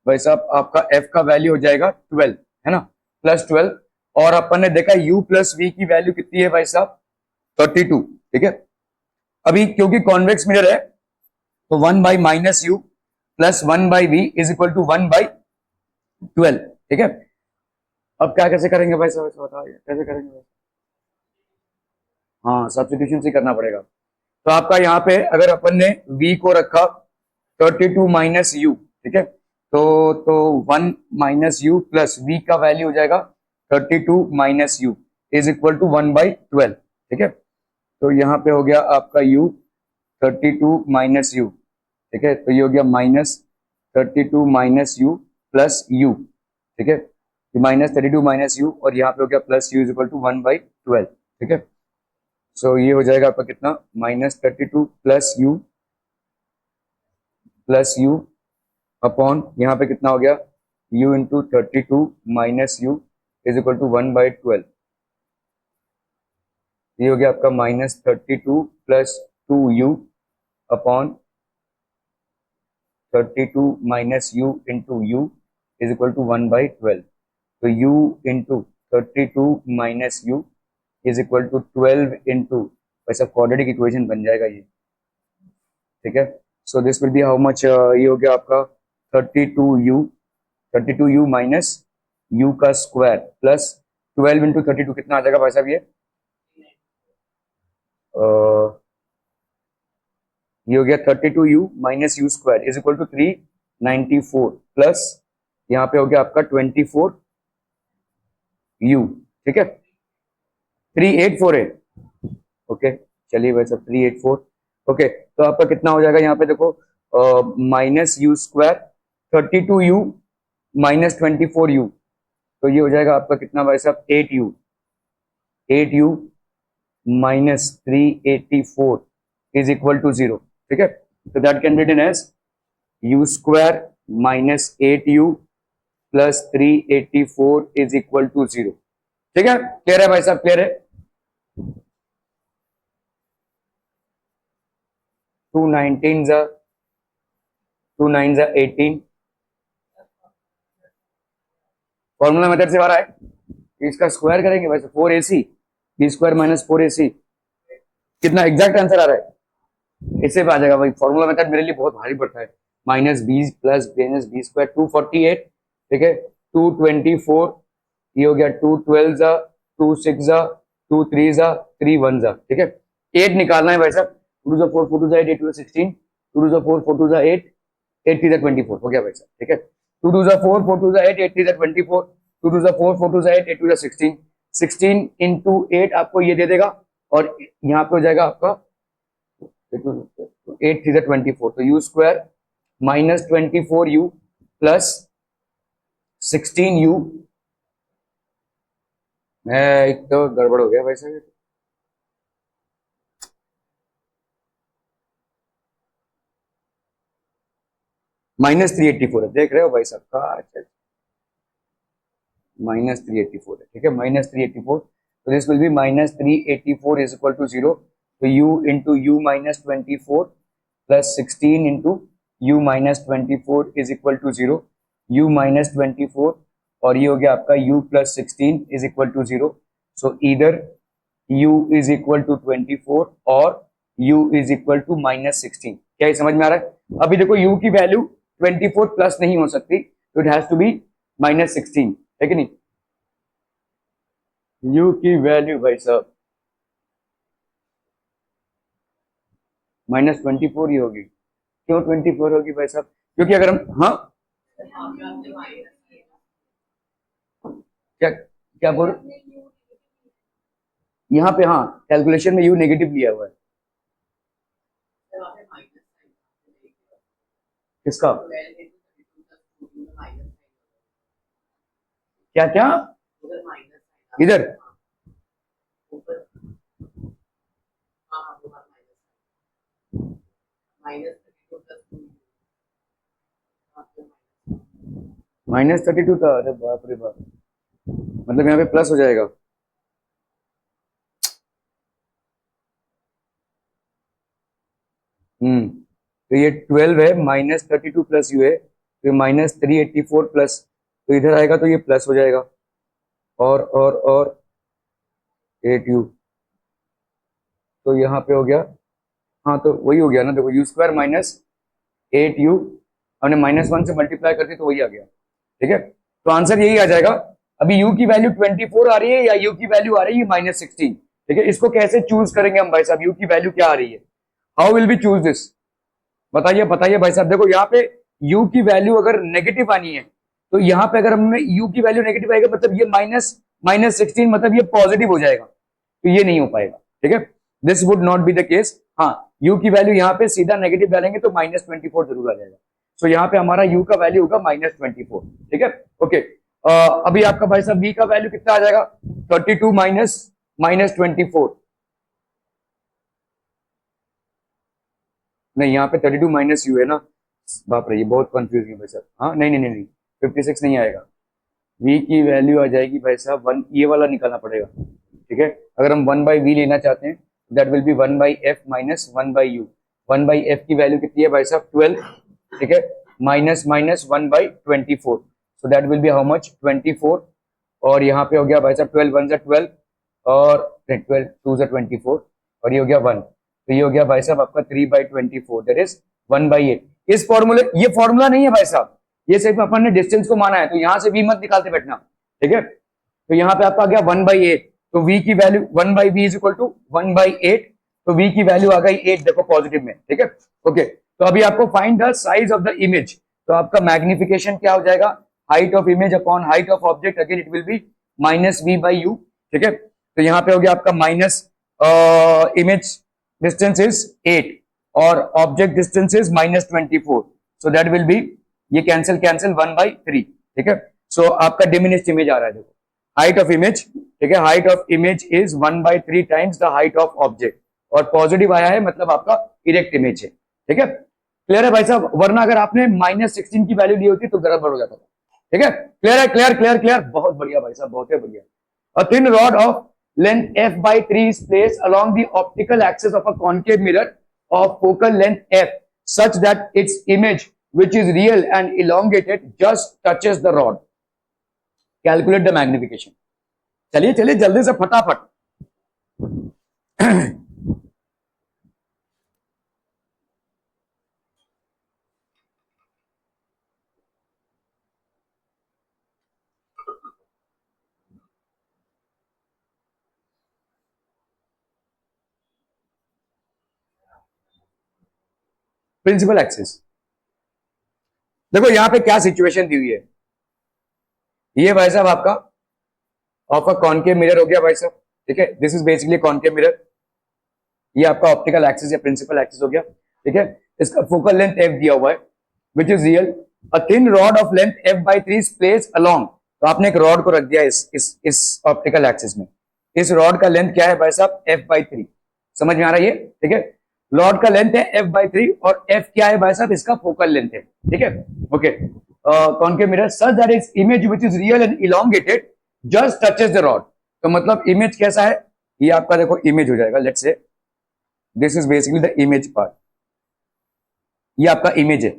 भाई साहब आपका f का वैल्यू हो जाएगा 12, है ना, +12। और अपन ने देखा u प्लस v की वैल्यू कितनी है भाई साहब? 32। ठीक है, अभी क्योंकि कॉन्वेक्स मिरर है तो 1/-u plus 1/v is equal to 1/12। ठीक है, अब क्या कैसे करेंगे भाई साहब, बताइए कैसे करेंगे? हाँ, सब्स्टिट्यूशन से करना पड़ेगा। तो आपका यहाँ पे अगर अपन ने v को रखा 32 माइनस u, ठीक है, तो 1 माइनस यू प्लस v का वैल्यू हो जाएगा 32 minus U is equal to 1/12। ठीक है, तो यहाँ पे हो गया आपका u 32 माइनस यू, ठीक है, तो ये हो गया -32 माइनस यू प्लस यू। ठीक है, -32 माइनस यू और यहाँ पे हो गया plus U is equal to 1/12। ठीक है, सो ये हो जाएगा आपका कितना? -32 प्लस यू अपॉन यहाँ पे कितना हो गया? u into 32 minus U is equal to 1/12। ये हो गया आपका -32 plus 2u upon 32 minus U into U is equal to 1/12। तो u into 32 minus U is equal to 12 into, वैसा क्वाड्रेटिक इक्वेशन बन जाएगा ये। ठीक है, so this will be how much? ये हो गया आपका 32u माइनस u का स्क्वायर प्लस 12 इंटू 32 कितना आ जाएगा भाई साहब? ये हो गया 32u minus U square is equal to 394 plus यहाँ पे हो गया आपका 24u। ठीक है, 384 है। ओके, चलिए भाई साहब 384। ओके, तो आपका कितना हो जाएगा यहाँ पे देखो, minus U square 32u minus 24u, तो ये हो जाएगा आपका कितना भाई साहब? 8u -384 इज इक्वल टू 0, ठीक है। तो that can be written as u square minus 8u plus 384 is equal to 0, ठीक है। क्लियर है भाई साहब, क्लियर है। 2 19 जा 2 9 जा 18, फॉर्मूला मेथड से आ रहा है, इसका स्क्वायर करेंगे वैसे 4ac B square minus 4ac, कितना एग्जैक्ट आंसर आ रहा है, इससे भी आ जाएगा भाई। फॉर्मूला मेथड मेरे लिए बहुत भारी पड़ता है। Minus B plus minus B square 248, ठीक है। 224, ये हो गया 2 12 जा 2 6 जा 2 3 जा 3 1 जा, ठीक है। 8 निकालना है भाई साहब, 2 जा 4 4 2 जा 8 8 2 जा 16, 2 जा 4 4 2 जा 8 8 3 जा 24 हो गया भाई साहब, ठीक है। 2 जा 4 4 2 जा 8 8 3 जा 24, 2 जा 4 4 2 जा 8 8 2 जा 16, 16 इंटू 8 आपको ये दे देगा, और यहाँ पे हो जाएगा आपका 8 3 जा 24, तो u square minus 24u plus 16u, एक तो गड़बड़ हो गया भाई साहब, -384 है, देख रहे हो भाई साहब का, अच्छा -384 है, ठीक है। -384, तो this will be -384 is equal to 0, तो u into U minus 24 plus 16 into U minus 24 is equal to 0, u minus 24 और ये हो गया आपका u plus 16 is equal to 0, so इधर u इज इक्वल टू 24 और u इज इक्वल टू -16। क्या ये समझ में आ रहा है? अभी देखो u की वैल्यू 24 प्लस नहीं हो सकती, तो इट हैज टू बी -16, है कि नहीं। u की वैल्यू भाई साहब -24 ही होगी। क्यों 24 होगी भाई साहब? क्योंकि अगर हम, हाँ क्या क्या बोल, यहाँ पे हाँ कैलकुलेशन में u नेगेटिव लिया हुआ है, किसका, क्या क्या इधर, -32 था, अरे बाप रे बाप, मतलब यहाँ पे प्लस हो जाएगा। तो ये 12 है, -32 प्लस यू है, तो -384 प्लस, तो इधर आएगा तो ये प्लस हो जाएगा, और 8u, तो यहाँ पे हो गया, हाँ तो वही हो गया ना, देखो u स्क्वायर माइनस 8u, हमने -1 से मल्टीप्लाई करके तो वही आ गया, ठीक है। तो आंसर यही आ जाएगा। अभी u की वैल्यू 24 आ रही है या u की वैल्यू आ रही है -16, ठीक है। इसको कैसे चूज करेंगे हम भाई साहब, u की वैल्यू क्या आ रही है, how will B choose this, बताइए बताइए भाई साहब। देखो यहाँ पे u की वैल्यू अगर नेगेटिव आनी है, तो यहाँ पे अगर हमने u की वैल्यू नेगेटिव आएगा, मतलब ये -16, मतलब ये पॉजिटिव हो जाएगा, तो ये नहीं हो पाएगा, ठीक है। This would not be the case. हाँ, u की वैल्यू यहाँ पे सीधा नेगेटिव डालेंगे तो -24 जरूर आ जाएगा, सो यहाँ पे हमारा u का वैल्यू होगा -24, ठीक है। ओके, अभी आपका भाई साहब v का वैल्यू कितना आ जाएगा, 32 माइनस -24, नहीं यहाँ पे 32 माइनस यू है ना, बाप रे ये बहुत कंफ्यूज है भाई साहब। हाँ नहीं नहीं नहीं नहीं 56 नहीं आएगा, v की वैल्यू आ जाएगी भाई साहब 1, ये वाला निकालना पड़ेगा, ठीक है। अगर हम 1/v लेना चाहते हैं, that will B 1/f minus 1/u, 1/f की वैल्यू कितनी है भाई साहब 12, ठीक है, minus 1/24, so that will be how much 24, और यहाँ पे हो गया भाई साहब 12 1 जा 12 और 12 2 जा 24, और ये हो गया 1, तो ये हो गया भाई साहब आपका 3/24, दैट इज 1/8। इस फॉर्मूले, ये फॉर्मूला नहीं है भाई साहब, ये सिर्फ अपन ने डिस्टेंस को माना है, तो यहां से v मत निकालते बैठना, ठीक है। तो यहाँ पे आपका आ गया 1/8, तो v की value 1/v is equal to 1/8, तो v की वैल्यू आ गई 8, देखो पॉजिटिव में, ठीक है। ओके, तो अभी आपको find the size of the image, तो आपका मैग्निफिकेशन क्या हो जाएगा, height of image upon height of object, again it will be -v/u, ठीक है। तो यहाँ पे हो गया आपका माइनस इमेज डिस्टेंस इज 8 और object distance is -24, so that will B, ये कैंसिल 1/3, ठीक है। सो आपका डिमिनिश्ड इमेज आ रहा है, देखो हाइट ऑफ इमेज, ठीक है, height of image is 1/3 times the height of object, और पॉजिटिव आया है मतलब आपका इरेक्ट इमेज है। ठीक है, क्लियर है भाई साहब, वरना अगर आपने -16 की वैल्यू ली होती तो गड़बड़ हो जाता था। ठीक है, क्लियर है, क्लियर क्लियर क्लियर, बहुत बढ़िया भाई साहब, बहुत ही बढ़िया। A thin rod of length f/3 is placed along the optical axis of a concave mirror of focal length f such that its image, which is real and elongated, just touches the rod. Calculate the magnification. चलिए चलिए जल्दी से फटाफट। Principal axis, देखो यहां पे क्या situation दी हुई है। ये भाई साहब आपका ऑफ अ कॉनकेव मिरर हो गया भाई साहब। ठीक है, this is basically concave mirror. ये आपका ऑप्टिकल एक्सिस या प्रिंसिपल एक्सिस हो गया। ठीक है, इसका फोकल लेंथ f दिया हुआ है which is real. A thin rod of length f/3 is placed along, तो आपने एक रॉड को रख दिया इस ऑप्टिकल एक्सिस में। इस रॉड का लेंथ क्या है भाई साहब, f/3। समझ में आ रहा है ये? ठीक है, रॉड का लेंथ है f/3 और f क्या है भाई साहब, इसका फोकल लेंथ है। ठीक है, okay. Concave mirror such that is image which is real and elongated just touches the rod. तो मतलब इमेज कैसा है, ये आपका देखो इमेज हो जाएगा। Let's say this is basically the image part, ये आपका इमेज है।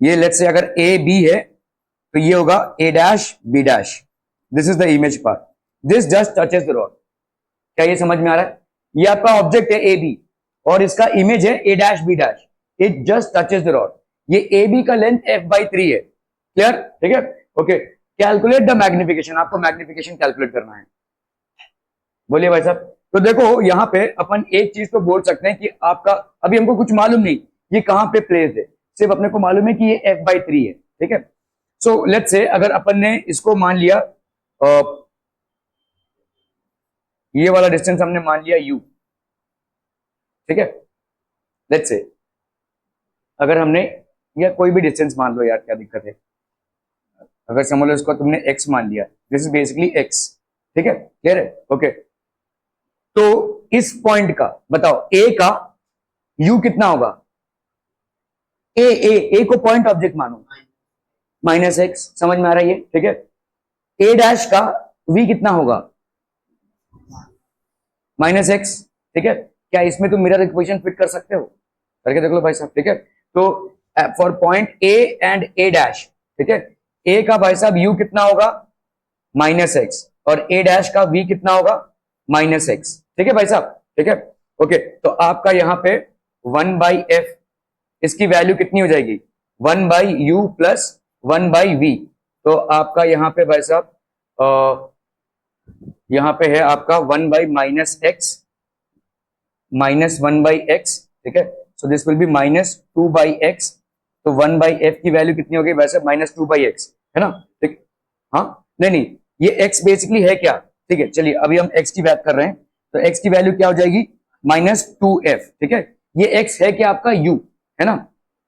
ये लेट्स से अगर ए बी है तो ये होगा a dash b dash. This is the image part, this just touches the rod. क्या ये समझ में आ रहा है? ये आपका ऑब्जेक्ट है ए बी और इसका इमेज है a dash b dash, it just touches the rod. ये ए बी का लेंथ f/3 है। क्लियर? ठीक है, ओके। कैलकुलेट द मैग्निफिकेशन, आपको मैग्निफिकेशन कैलकुलेट करना है। बोलिए भाई साहब। तो देखो यहां पे अपन एक चीज तो बोल सकते हैं कि आपका अभी हमको कुछ मालूम नहीं ये कहां पे प्लेस है, सिर्फ अपने को मालूम है कि ये f/3 है। ठीक है, सो लेट्स से अगर अपन ने इसको मान लिया ये वाला डिस्टेंस हमने मान लिया u। ठीक है, लेट्स से अगर हमने या कोई भी डिस्टेंस मान लो यार, क्या दिक्कत है। अगर समझ लो इसको तुमने x मान लिया, दिस इज बेसिकली x। ठीक है, क्लियर है? ओके, तो इस पॉइंट का बताओ a का u कितना होगा? ए को पॉइंट ऑब्जेक्ट मानो, -x। समझ में आ रहा है ये? ठीक है, a डैश का v कितना होगा? -x। ठीक है, क्या इसमें तुम मिरर इक्वेशन फिट कर सकते हो? करके देख लो भाई साहब। ठीक है, तो for point a and a dash, ठीक है, a का भाई साहब u कितना होगा? -x, और a डैश का v कितना होगा? -x। ठीक है भाई साहब? ठीक है, ओके। तो आपका यहां पे 1/f, इसकी वैल्यू कितनी हो जाएगी? 1/u plus 1/v। तो आपका यहां पे भाई साहब यहां पे है आपका 1/-x माइनस 1/x। ठीक है, so this will B -2/x। तो 1/f की वैल्यू कितनी हो गई वैसे? -2/x, है ना? ठीक, हाँ, नहीं ये x बेसिकली है क्या? ठीक है, चलिए अभी हम x की बात कर रहे हैं, तो x की वैल्यू क्या हो जाएगी? -2f। ठीक है, ये x है क्या आपका? u, है ना?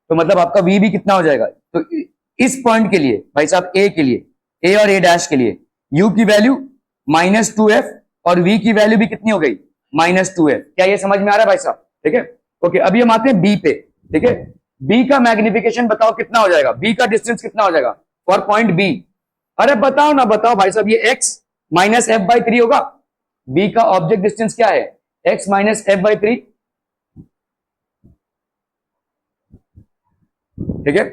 तो मतलब आपका v भी कितना हो जाएगा? तो इस पॉइंट के लिए भाई साहब a के लिए, a और a डैश के लिए u की वैल्यू -2f और v की वैल्यू भी कितनी हो गई? -2f। क्या ये समझ में आ रहा है भाई साहब? ठीक है, ओके। अभी हम आते हैं b पे। ठीक है, b का मैग्निफिकेशन बताओ कितना हो जाएगा? b का डिस्टेंस कितना हो जाएगा फॉर पॉइंट b? अरे बताओ ना, बताओ भाई साहब। ये x -f/3 होगा। b का ऑब्जेक्ट डिस्टेंस क्या है? x -f/3। ठीक है,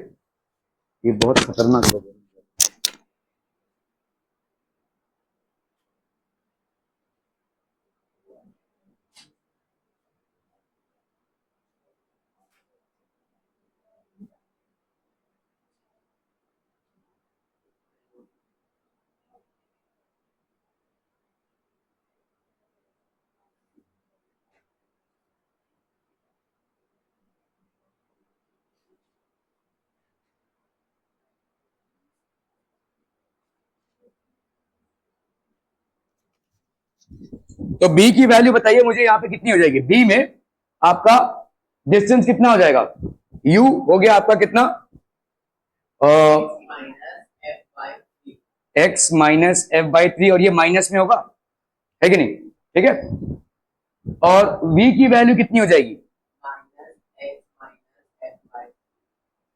ये बहुत खतरनाक हो गया। तो b की वैल्यू बताइए मुझे यहां पे कितनी हो जाएगी? b में आपका डिस्टेंस कितना हो जाएगा? u हो गया आपका कितना? x -f/3, और ये माइनस में होगा। है कि नहीं? ठीक है, और v की वैल्यू कितनी हो जाएगी?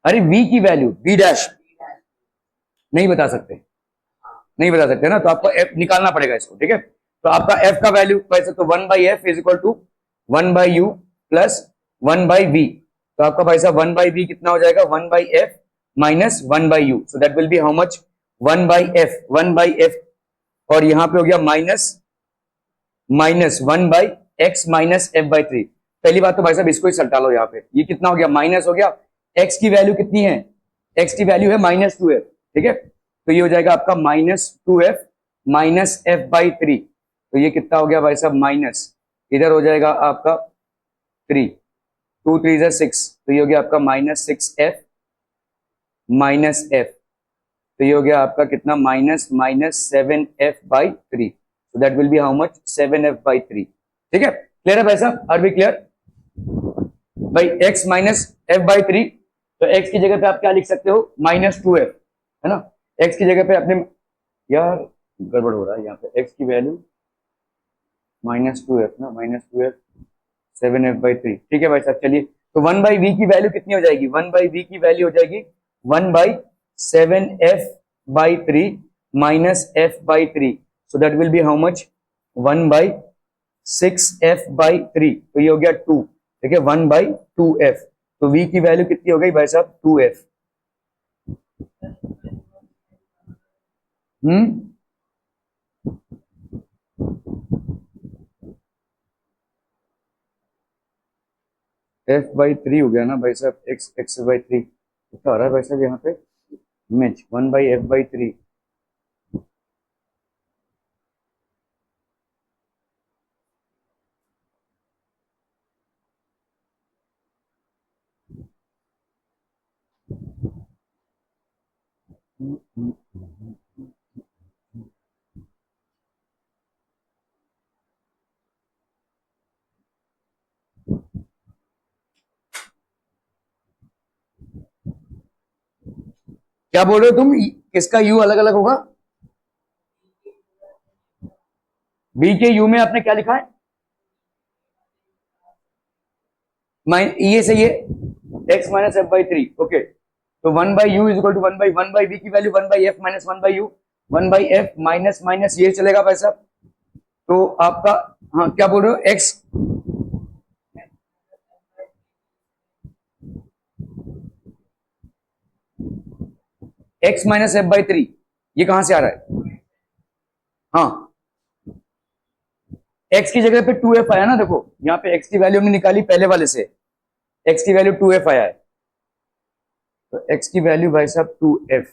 अरे v की वैल्यू v डैश नहीं बता सकते, नहीं बता सकते ना, तो आपको f निकालना पड़ेगा इसको। ठीक है, तो आपका f का वैल्यू कैसे, तो 1/f is equal to 1/u plus 1/v। तो आपका भाई साहब 1/v कितना हो जाएगा? 1/f minus 1/u, so that will be how much? 1/f, 1/f, और यहां पे हो गया माइनस 1/x माइनस f/3। पहली बात तो भाई साहब इसको ही सल्टा लो, यहाँ पे ये कितना हो गया? माइनस हो गया, x की वैल्यू कितनी है? x की वैल्यू है -2f। ठीक है, तो ये हो जाएगा आपका -2f माइनस f/3। तो ये कितना हो गया भाई साहब? माइनस, इधर हो जाएगा आपका 3, 2 3 जा 6, तो ये हो गया आपका -6f माइनस f। तो ये हो गया आपका कितना? -7f/3। so that will be how much? 7f/3। ठीक है, क्लियर है भाई साहब? आर बी क्लियर भाई? x माइनस f/3, तो x की जगह पे आप क्या लिख सकते हो? -2f, है ना? x की जगह पे अपने, यार गड़बड़ हो रहा है यहाँ पे, x की वैल्यू -2f ना, -2f 7f/3। ठीक है भाई साहब, चलिए, तो 1/v की वैल्यू कितनी हो जाएगी? 1/v की वैल्यू हो जाएगी 1/7f/3 minus f/3, so that will be how much? 1/6f/3, तो ये हो गया 2। ठीक है, 1/2f, तो v की वैल्यू कितनी हो गई भाई साहब? 2f। f/3 हो गया ना भाई साहब, x/3 कितना हो रहा है भाई साहब यहाँ पे? Image 1/f/3। क्या बोल रहे हो तुम? किसका u अलग अलग होगा? b के u में आपने क्या लिखा है? ये सही है, x माइनस f/3। ओके, तो 1/u is equal to 1/v की value 1/f minus 1/u, 1/f minus minus ये चलेगा भाई साहब। तो आपका, हाँ क्या बोल रहे हो? x x माइनस f/3, ये कहां से आ रहा है? हाँ, x की जगह पे 2f आया ना, देखो यहाँ पे x की वैल्यू हमने निकाली पहले वाले से, x की वैल्यू 2f आया है, तो x की वैल्यू भाई साहब 2f।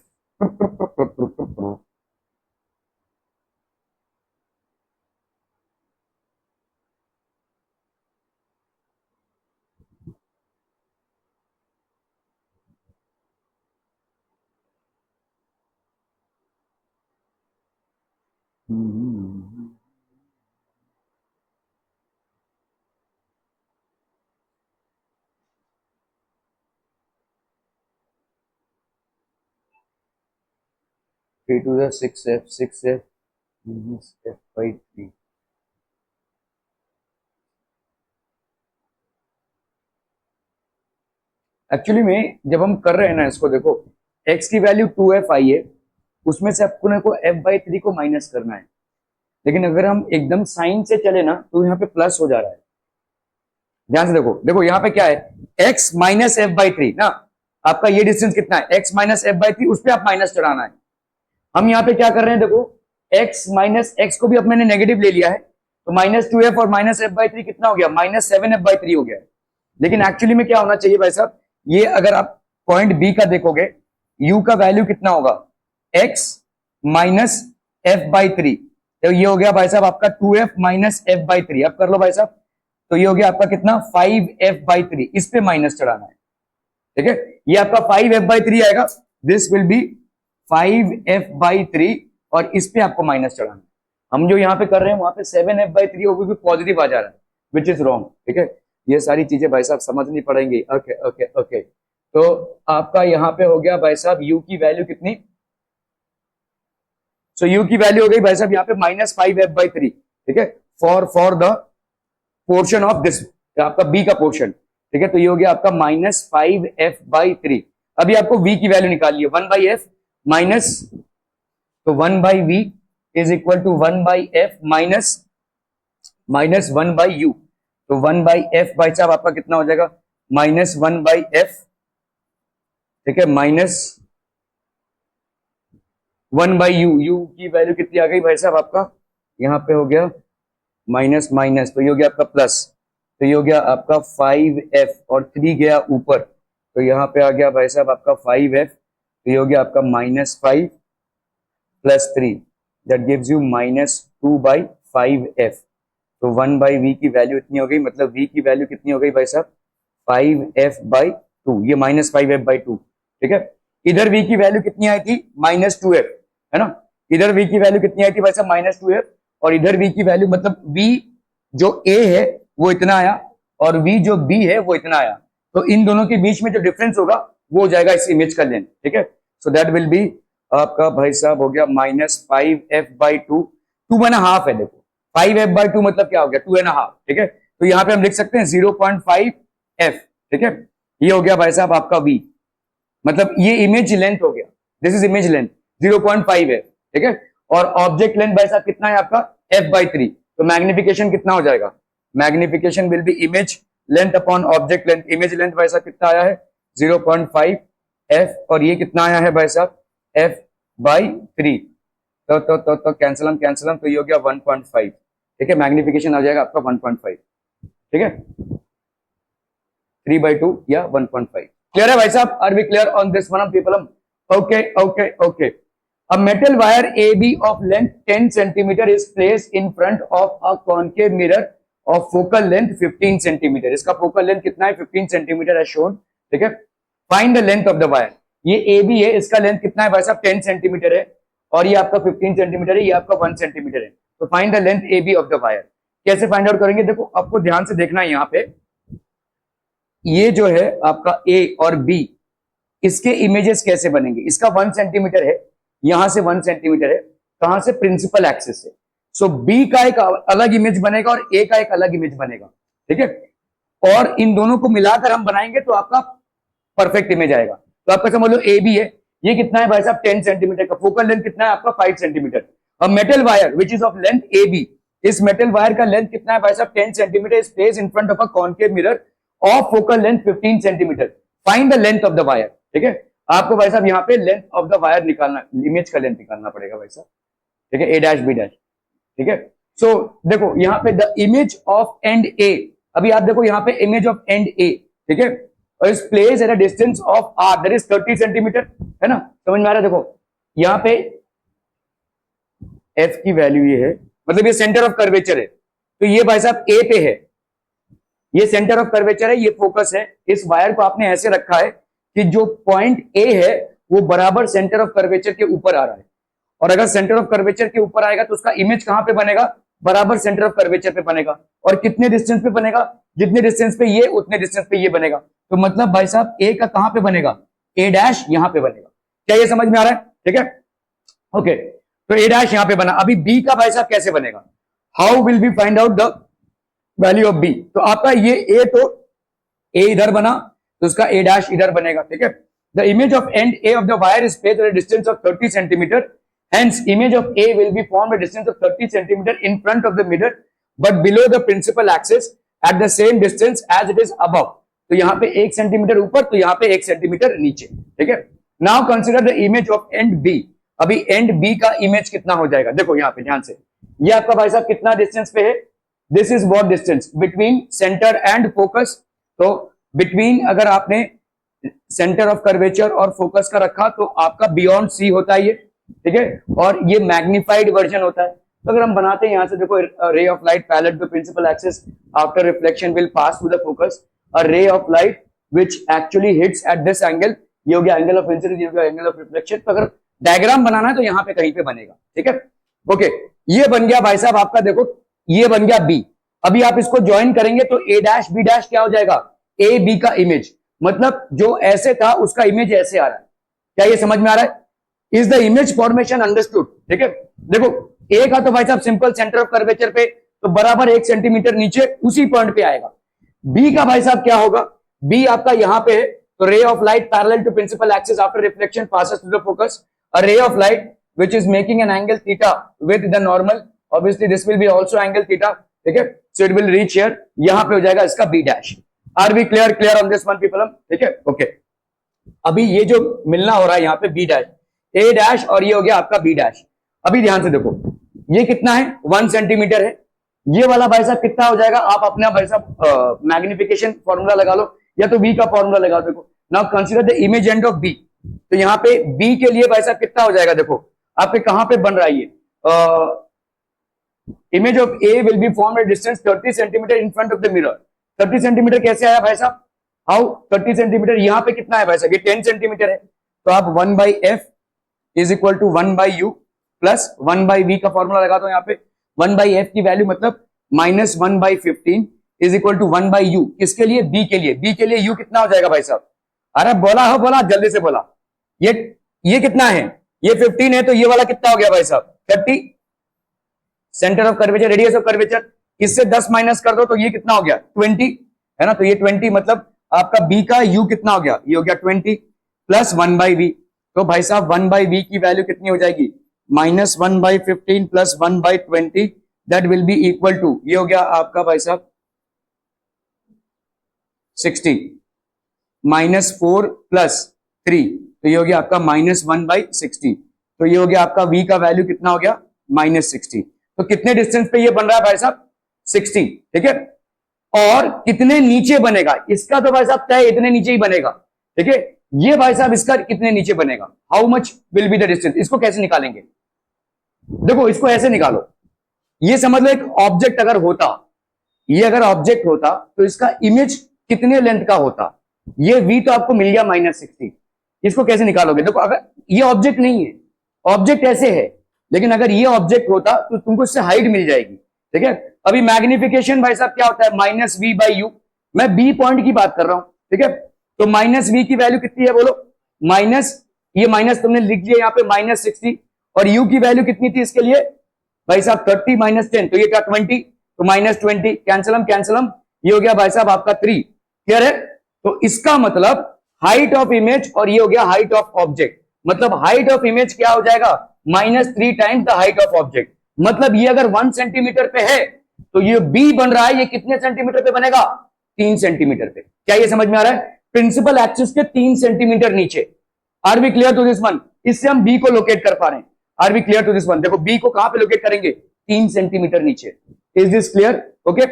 Three two the 6f, 6f minus f/3। Actually में जब हम कर रहे हैं ना इसको, देखो x की वैल्यू 2f आई है, उसमें से आपको को f/3 को माइनस करना है, लेकिन अगर हम एकदम साइन से चले ना तो यहाँ पे प्लस हो जा रहा है। ध्यान से देखो, देखो यहाँ पे क्या है? x माइनस f/3 ना, आपका ये डिस्टेंस कितना है? x माइनस f/3, उस पर आप माइनस चढ़ाना है। हम यहाँ पे क्या कर रहे हैं? देखो x माइनस x को भी अब मैंने नेगेटिव ले लिया है, तो -2f और माइनस f/3 कितना हो गया? -7f/3 हो गया है। लेकिन एक्चुअली में क्या होना चाहिए भाई साहब? ये अगर आप पॉइंट बी का देखोगे, u का वैल्यू कितना होगा? x माइनस f/3, तो ये हो गया भाई साहब आपका 2f माइनस f/3। अब कर लो भाई साहब, तो ये हो गया आपका कितना? 5f/3, इस पे माइनस चढ़ाना है। ठीक है, ये आपका 5f/3 आएगा, दिस विल बी 5f/3, और इस पे आपको माइनस चढ़ाना है। हम जो यहाँ पे कर रहे हैं वहां पे 7f/3 वो भी पॉजिटिव आ जा रहा है, विच इज रॉन्ग। ठीक है, ये सारी चीजें भाई साहब समझनी पड़ेंगी। ओके ओके ओके, तो आपका यहाँ पे हो गया भाई साहब u की वैल्यू कितनी? सो u की वैल्यू हो गई भाई साहब यहाँ पे -5f/3। ठीक है, for the portion of this, आपका बी का पोर्शन, ठीक है। तो ये हो गया आपका -5f/3। अभी आपको v की वैल्यू निकालिए, 1/f माइनस, तो 1/v is equal to 1/f minus 1/u। तो 1/f भाई साहब आपका कितना हो जाएगा, -1/f, ठीक है, माइनस 1/u। u की वैल्यू कितनी आ गई भाई साहब आपका, यहाँ पे हो गया माइनस माइनस, तो ये हो गया आपका प्लस, तो ये हो गया आपका 5f और 3 गया ऊपर, तो यहाँ पे आ गया भाई साहब आपका 5f, तो ये हो गया आपका -5 + 3, दैट गिव्स यू -2/5f। तो 1/v की वैल्यू इतनी हो गई, मतलब v की वैल्यू कितनी हो गई भाई साहब, 5f/2, ये -5f/2, ठीक है। इधर v की वैल्यू कितनी आई थी, -2f, है ना। इधर v की वैल्यू कितनी आई थी भाई साहब, -2f, और इधर v की वैल्यू, मतलब v जो a है वो इतना आया और v जो b है वो इतना आया, तो इन दोनों के बीच में जो डिफरेंस होगा वो हो जाएगा इस इमेज का लेंथ, ठीक है। सो दैट विल बी आपका भाई साहब हो गया -5f/2, 2.5 है, देखो 5f/2 मतलब क्या हो गया, 2.5, ठीक है। तो यहाँ पे हम लिख सकते हैं 0.5f, ठीक है। ये हो गया भाई साहब आपका v, मतलब ये इमेज लेंथ हो गया, this is image length 0.5f, ठीक है। और ऑब्जेक्ट लेंथ भाई साहब कितना है आपका, f/3, तो मैग्निफिकेशन कितना हो जाएगा, magnification will be image length upon object length. Image length भाई साहब कितना आया है, 0.5f, और ये कितना आया है भाई साहब, f/3, तो कैंसिल हम, तो ये हो गया 1.5, ठीक है। मैग्निफिकेशन आ जाएगा आपका 1.5, ठीक है, 3/2 या 1.5। क्लियर है भाई साहब, are we clear on this one people? Okay okay okay. A metal wire AB of length 10 centimeter is placed in front of a concave mirror of focal length 15 centimeter. इसका focal length कितना है, 15 centimeter है shown, ठीक है। Find the length of the wire. ये AB है, इसका length कितना है भाई साहब, 10 सेंटीमीटर है, और ये आपका 15 सेंटीमीटर है, ये आपका 1 सेंटीमीटर है। तो find the length AB of the wire. कैसे फाइंड आउट करेंगे, देखो आपको ध्यान से देखना है, यहाँ पे ये जो है आपका A और B, इसके इमेजेस कैसे बनेंगे। इसका 1 सेंटीमीटर है, यहां से 1 सेंटीमीटर है, कहां से, प्रिंसिपल एक्सिस से। सो बी का एक अलग इमेज बनेगा और ए का एक अलग इमेज बनेगा, ठीक है। और इन दोनों को मिलाकर हम बनाएंगे तो आपका परफेक्ट इमेज आएगा। तो आपका समझ लो ए बी है, ये कितना है भाई साहब, 10 सेंटीमीटर का, फोकल लेंथ कितना है आपका, 5 सेंटीमीटर। अब metal wire which is of length A B, इस मेटल वायर का लेंथ कितना है भाई साहब, 10 centimetre, is placed in front of a concave mirror of focal length 15 centimetre. Find the length of the wire, ठीक है। आपको भाई साहब यहाँ पे लेंथ ऑफ द वायर निकालना, इमेज का लेंथ निकालना पड़ेगा भाई साहब, ठीक है, A', B', ठीक है। सो देखो यहाँ पे द इमेज ऑफ एंड ए, अभी आप देखो यहाँ पे इमेज ऑफ एंड ए, ठीक है, और इस place at a distance of R, that is 30 centimetre, है ना, समझ में आ रहा है। देखो यहाँ पे एफ की वैल्यू ये है, मतलब ये सेंटर ऑफ कर्वेचर है, तो ये भाई साहब ए पे है, ये सेंटर ऑफ कर्वेचर है, ये फोकस है। इस वायर को आपने ऐसे रखा है कि जो पॉइंट ए है वो बराबर सेंटर ऑफ कर्वेचर के ऊपर आ रहा है, और अगर सेंटर ऑफ कर्वेचर के ऊपर आएगा तो उसका इमेज कहां पे बनेगा, बराबर सेंटर ऑफ कर्वेचर पे बनेगा। और कितने डिस्टेंस पे बनेगा, जितने डिस्टेंस पे ये उतने डिस्टेंस पे ये बनेगा। तो मतलब भाई साहब ए का कहां पे बनेगा, A' यहां पे बनेगा। क्या ये समझ में आ रहा है, ठीक है, ओके। तो A' यहां पे बना। अभी बी का भाई साहब कैसे बनेगा, how will be find out the value of B. तो आपका ये ए, तो ए इधर बना, तो उसका A' इधर बनेगा, ठीक है। The image of and A of the wire is placed at a distance of 30 centimetre, hence image of A will be formed at a distance of 30 centimeter in front of the mirror but below the principal axis at the same distance as it is above. तो यहाँ पे 1 centimetre ऊपर, तो यहाँ पे 1 centimetre नीचे, ठीक है। Now consider the image of end B. अभी एंड बी का इमेज कितना हो जाएगा, देखो यहाँ पे ध्यान से, ये आपका भाई साहब कितना डिस्टेंस पे है, this is what distance between centre and focus. तो बिटवीन अगर आपने सेंटर ऑफ कर्वेचर और फोकस का रखा तो आपका बियॉन्ड सी होता है ये, ठीक है, और ये मैग्निफाइड वर्जन होता है। तो अगर हम बनाते हैं यहां से, देखो ray of light parallel to principal axis after reflection will pass through the focus, a ray of light which actually hits at this angle, ये हो गया एंगल ऑफ इंसिडेंस, ये हो गया एंगल ऑफ रिफ्लेक्शन। तो अगर डायग्राम बनाना है तो यहाँ पे कहीं पे बनेगा, ठीक है, ओके। ये बन गया भाई साहब आपका, देखो ये बन गया बी। अभी आप इसको ज्वाइन करेंगे तो A', B' क्या हो जाएगा, ए बी का इमेज, मतलब जो ऐसे था उसका इमेज ऐसे आ रहा है। क्या ये समझ में आ रहा है, is the image formation understood, ठीक है। देखो ए का तो भाई साहब सिंपल सेंटर ऑफ कर्वेचर पे, तो बराबर 1 सेंटीमीटर नीचे उसी पॉइंट पे आएगा। बी का भाई साहब क्या होगा, बी आपका यहां पे है, तो ray of light parallel to principal axis after reflection passes through the focus, a ray of light which is making an angle theta with the normal, obviously this will be also angle theta, ठीक है, so it will reach here, यहां पे हो जाएगा इसका b dash। Are we clear on this one people, ठीक है, okay. अभी ये जो मिलना हो रहा है यहाँ पे b डैश, a डैश और ये हो गया आपका b डैश। अभी ध्यान से देखो, ये कितना है, 1 सेंटीमीटर है, ये वाला भाई साहब कितना हो जाएगा, आप अपना भाई साहब मैग्निफिकेशन फॉर्मूला लगा लो या तो v का फॉर्मूला लगा दो। देखो now consider the image end of b, तो यहाँ पे b के लिए भाई साहब कितना हो जाएगा, देखो आपके कहां पे बन रहा है ये, image of a will be form at distance 30 centimetre in front of the mirror. 30 centimetre कैसे आया भाई साहब, हाउ 30 सेंटीमीटर, यहां पे कितना है भाई साहब, ये 10 सेंटीमीटर है, तो आप 1/f is equal to 1/u plus 1/v का फॉर्मूला लगा दो यहाँ पे। 1/f की वैल्यू मतलब -1/15 इज इक्वल टू 1/u, किसके लिए, b के लिए, b के लिए u कितना हो जाएगा भाई साहब, अरे बोला हो, बोला जल्दी से बोला, ये कितना है, ये 15 है, तो ये वाला कितना हो गया भाई साहब 30, centre of curvature, radius of curvature, इससे 10 माइनस कर दो तो ये कितना हो गया 20, है ना, तो ये 20 मतलब आपका b का u कितना हो गया, ये हो गया 20 प्लस 1/v, तो भाई साहब 1/v की वैल्यू कितनी हो जाएगी, -1/15 plus 1/20, that will be equal to, ये हो गया आपका भाई साहब 60 -4 प्लस 3, तो ये हो गया आपका -1/60, तो ये हो गया आपका v का वैल्यू कितना हो गया -60, तो कितने डिस्टेंस पे ये बन रहा है भाई साहब 60, ठीक है, और कितने नीचे बनेगा इसका, तो भाई साहब तय इतने नीचे ही बनेगा, ठीक है, ये भाई साहब इसका कितने नीचे बनेगा, how much will be the distance, इसको कैसे निकालेंगे, देखो इसको ऐसे निकालो, ये समझ लो एक ऑब्जेक्ट अगर होता, ये अगर ऑब्जेक्ट होता तो इसका इमेज कितने लेंथ का होता, ये v तो आपको मिल गया -60, इसको कैसे निकालोगे, देखो अगर ये ऑब्जेक्ट नहीं है, ऑब्जेक्ट ऐसे है, लेकिन अगर ये ऑब्जेक्ट होता तो तुमको इससे हाइट मिल जाएगी, ठीक है। अभी मैग्निफिकेशन भाई साहब क्या होता है, -v/u, मैं b पॉइंट की बात कर रहा हूं, ठीक है, तो -v की वैल्यू कितनी है बोलो, माइनस, ये माइनस तुमने लिख दिया यहाँ पे -60, और u की वैल्यू कितनी थी इसके लिए भाई साहब 30 - 10, तो ये क्या 20, तो -20, कैंसलम, ये हो गया भाई साहब आपका 3, क्लियर है, तो इसका मतलब हाइट ऑफ इमेज, और ये हो गया हाइट ऑफ ऑब्जेक्ट, मतलब हाइट ऑफ इमेज क्या हो जाएगा -3 times the height of object, मतलब ये अगर 1 सेंटीमीटर पे है तो ये b बन रहा है, ये कितने सेंटीमीटर पे बनेगा 3 सेंटीमीटर पे, क्या ये समझ में आ रहा है, प्रिंसिपल एक्सिस के 3 सेंटीमीटर नीचे। Are we clear to this one, इससे हम b को लोकेट कर पा रहे हैं, are we clear to this one, देखो b को कहां पे लोकेट करेंगे 3 सेंटीमीटर नीचे, इज दिस क्लियर, ओके।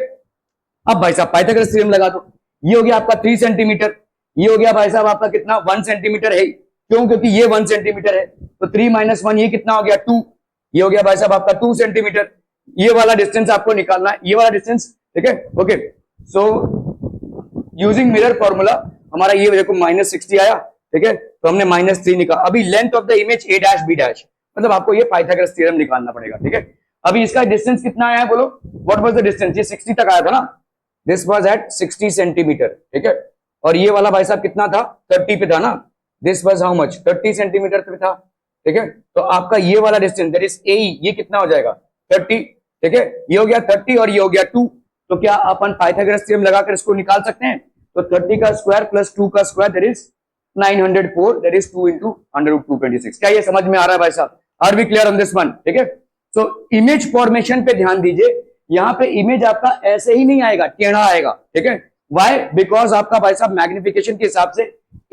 अब भाई साहब पाइथागोरस थ्योरम लगा दो, ये हो गया आपका 3 सेंटीमीटर, ये हो गया भाई साहब आपका कितना 1 सेंटीमीटर है, क्यों, क्योंकि ये 1 सेंटीमीटर है, तो 3 - 1 ये कितना हो गया 2, ये हो गया भाई साहब आपका 2 सेंटीमीटर, ये वाला डिस्टेंस आपको निकालना है, ये वाला डिस्टेंस, ठीक है, okay. So using mirror formula हमारा ये देखो -60 आया, ठीक है, तो हमने -3 निकाला। अभी length of the image a dash b dash, मतलब आपको ये पाइथागोरस थ्योरम निकालना पड़ेगा, ठीक है। अभी इसका डिस्टेंस कितना आया है बोलो, व्हाट वाज द डिस्टेंस, ये 60 तक आया था ना, दिस वाज एट 60 सेंटीमीटर, ठीक है, और ये वाला भाई साहब कितना था 30 पे था ना, this was how much 30 centimetre पे था, ठीक है, तो आपका ये वाला डिस्टेंस दैट इज ए, ये कितना हो जाएगा 30, ठीक है, ये हो गया 30 और ये हो गया 2, तो क्या अपन पाइथागोरस थ्योरम लगाकर इसको निकाल सकते हैं, तो 30 का स्क्वायर प्लस 2 का square that is 904, that is 2 into √226, क्या ये समझ में आ रहा है भाई साहब, are we clear on this one, ठीक है। तो इमेज फॉर्मेशन पे ध्यान दीजिए, यहां पे इमेज आपका ऐसे ही नहीं आएगा, टेढ़ा आएगा, ठीक है, वाई, बिकॉज आपका भाई साहब मैग्निफिकेशन के हिसाब से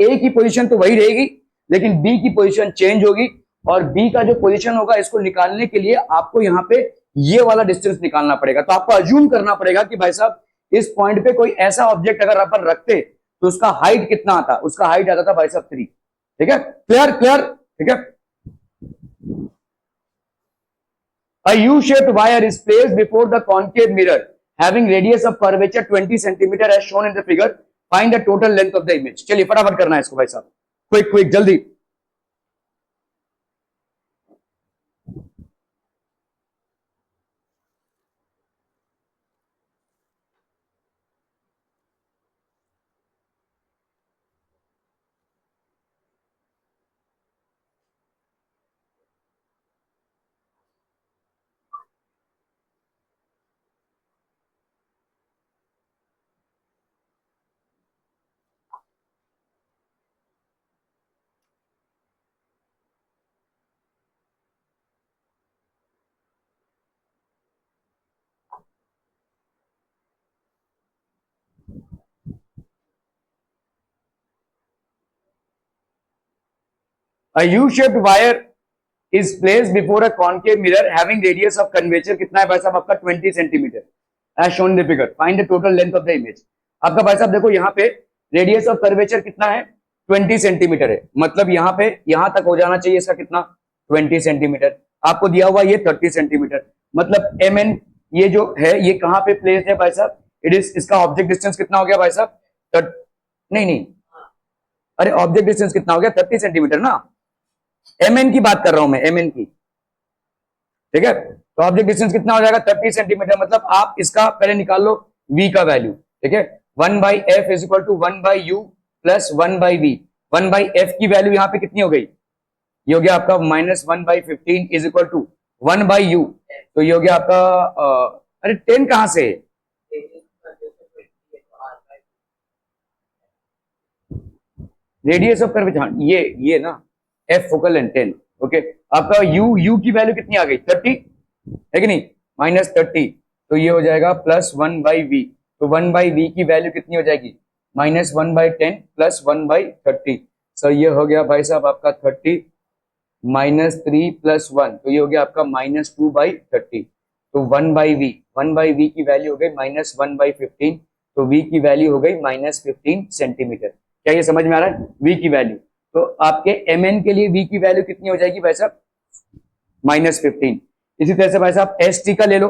ए की पोजीशन तो वही रहेगी, लेकिन बी की पोजीशन चेंज होगी, और बी का जो पोजीशन होगा इसको निकालने के लिए आपको यहाँ पे ये वाला डिस्टेंस निकालना पड़ेगा, तो आपको अज्यूम करना पड़ेगा कि भाई साहब इस पॉइंट पे कोई ऐसा ऑब्जेक्ट अगर अपन रखते तो उसका हाइट कितना आता, उसका हाइट आता था भाई साहब 3, ठीक है, क्लियर, ठीक है। A U-shaped wire is placed before the concave mirror having radius of curvature 20 centimeter as shown in the figure. Find the total length of the image. चलिए फटाफट करना है इसको भाई साहब, क्विक जल्दी। A U shaped wire is place before a concave mirror having radius of curvature कितना है भाई साहब आपका 20 centimetre as shown the figure, find the total length of the image. आपका भाई साहब देखो यहाँ पे रेडियस ऑफ कर्वेचर कितना है 20 सेंटीमीटर है, मतलब यहाँ पे यहाँ तक हो जाना चाहिए इसका कितना 20 सेंटीमीटर, आपको दिया हुआ ये 30 सेंटीमीटर, मतलब एम एन ये जो है ये कहाँ पे प्लेस है भाई साहब, इट इज इसका ऑब्जेक्ट डिस्टेंस कितना हो गया भाई साहब, नहीं नहीं, अरे ऑब्जेक्ट डिस्टेंस कितना हो गया 30 सेंटीमीटर ना, एम एन की बात कर रहा हूं मैं, एम एन की, ठीक है। तो ऑब्जेक्ट डिस्टेंस कितना हो जाएगा 30 सेंटीमीटर, मतलब आप इसका पहले निकाल लो v का वैल्यू, ठीक है। 1/f is equal to 1/u plus 1/v, 1/f की वैल्यू यहाँ पे कितनी हो गई, ये हो गया आपका -1/15 इज इक्वल टू 1/u, तो ये हो गया आपका अरे 10 कहां से है, रेडियस ऑफ कर्वेचर, ये ना f फोकल लेंथ 10, ओके। आपका u की वैल्यू कितनी आ गई 30 है कि नहीं, -30, तो ये हो जाएगा +1/v, तो 1/v की वैल्यू कितनी हो जाएगी -1/10 प्लस 1/30, सो ये हो गया भाई साहब आपका 30 -3 + 1, तो ये हो गया आपका -2/30, तो 1/v की वैल्यू हो गई -1/15, तो v की वैल्यू हो गई -15 सेंटीमीटर। क्या ये समझ में आ रहा है, v की वैल्यू, तो आपके mn के लिए v की वैल्यू कितनी हो जाएगी भाई साहब -15। इसी तरह से भाई साहब st का ले लो,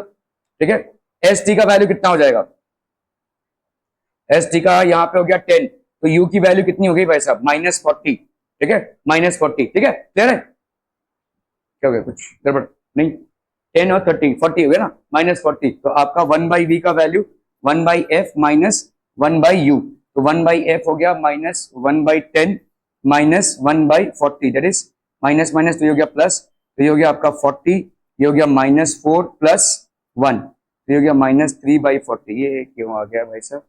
ठीक है, st का वैल्यू कितना हो जाएगा, st का यहाँ पे हो गया 10, तो u की वैल्यू कितनी हो गई भाई साहब -40, ठीक है, -40, ठीक है, क्लियर है, क्या हो गया कुछ गड़बड़ नहीं, 10 और 30 40 हो गया ना, -40, तो आपका 1/v का वैल्यू 1/f माइनस 1/u, तो 1/f हो गया -1/10 minus 1/40, that is minus minus, तो ये हो गया प्लस, तो ये हो गया आपका 40, ये हो गया -4 + 1, तो ये हो गया -3/40, ये क्यों आ गया भाई साहब,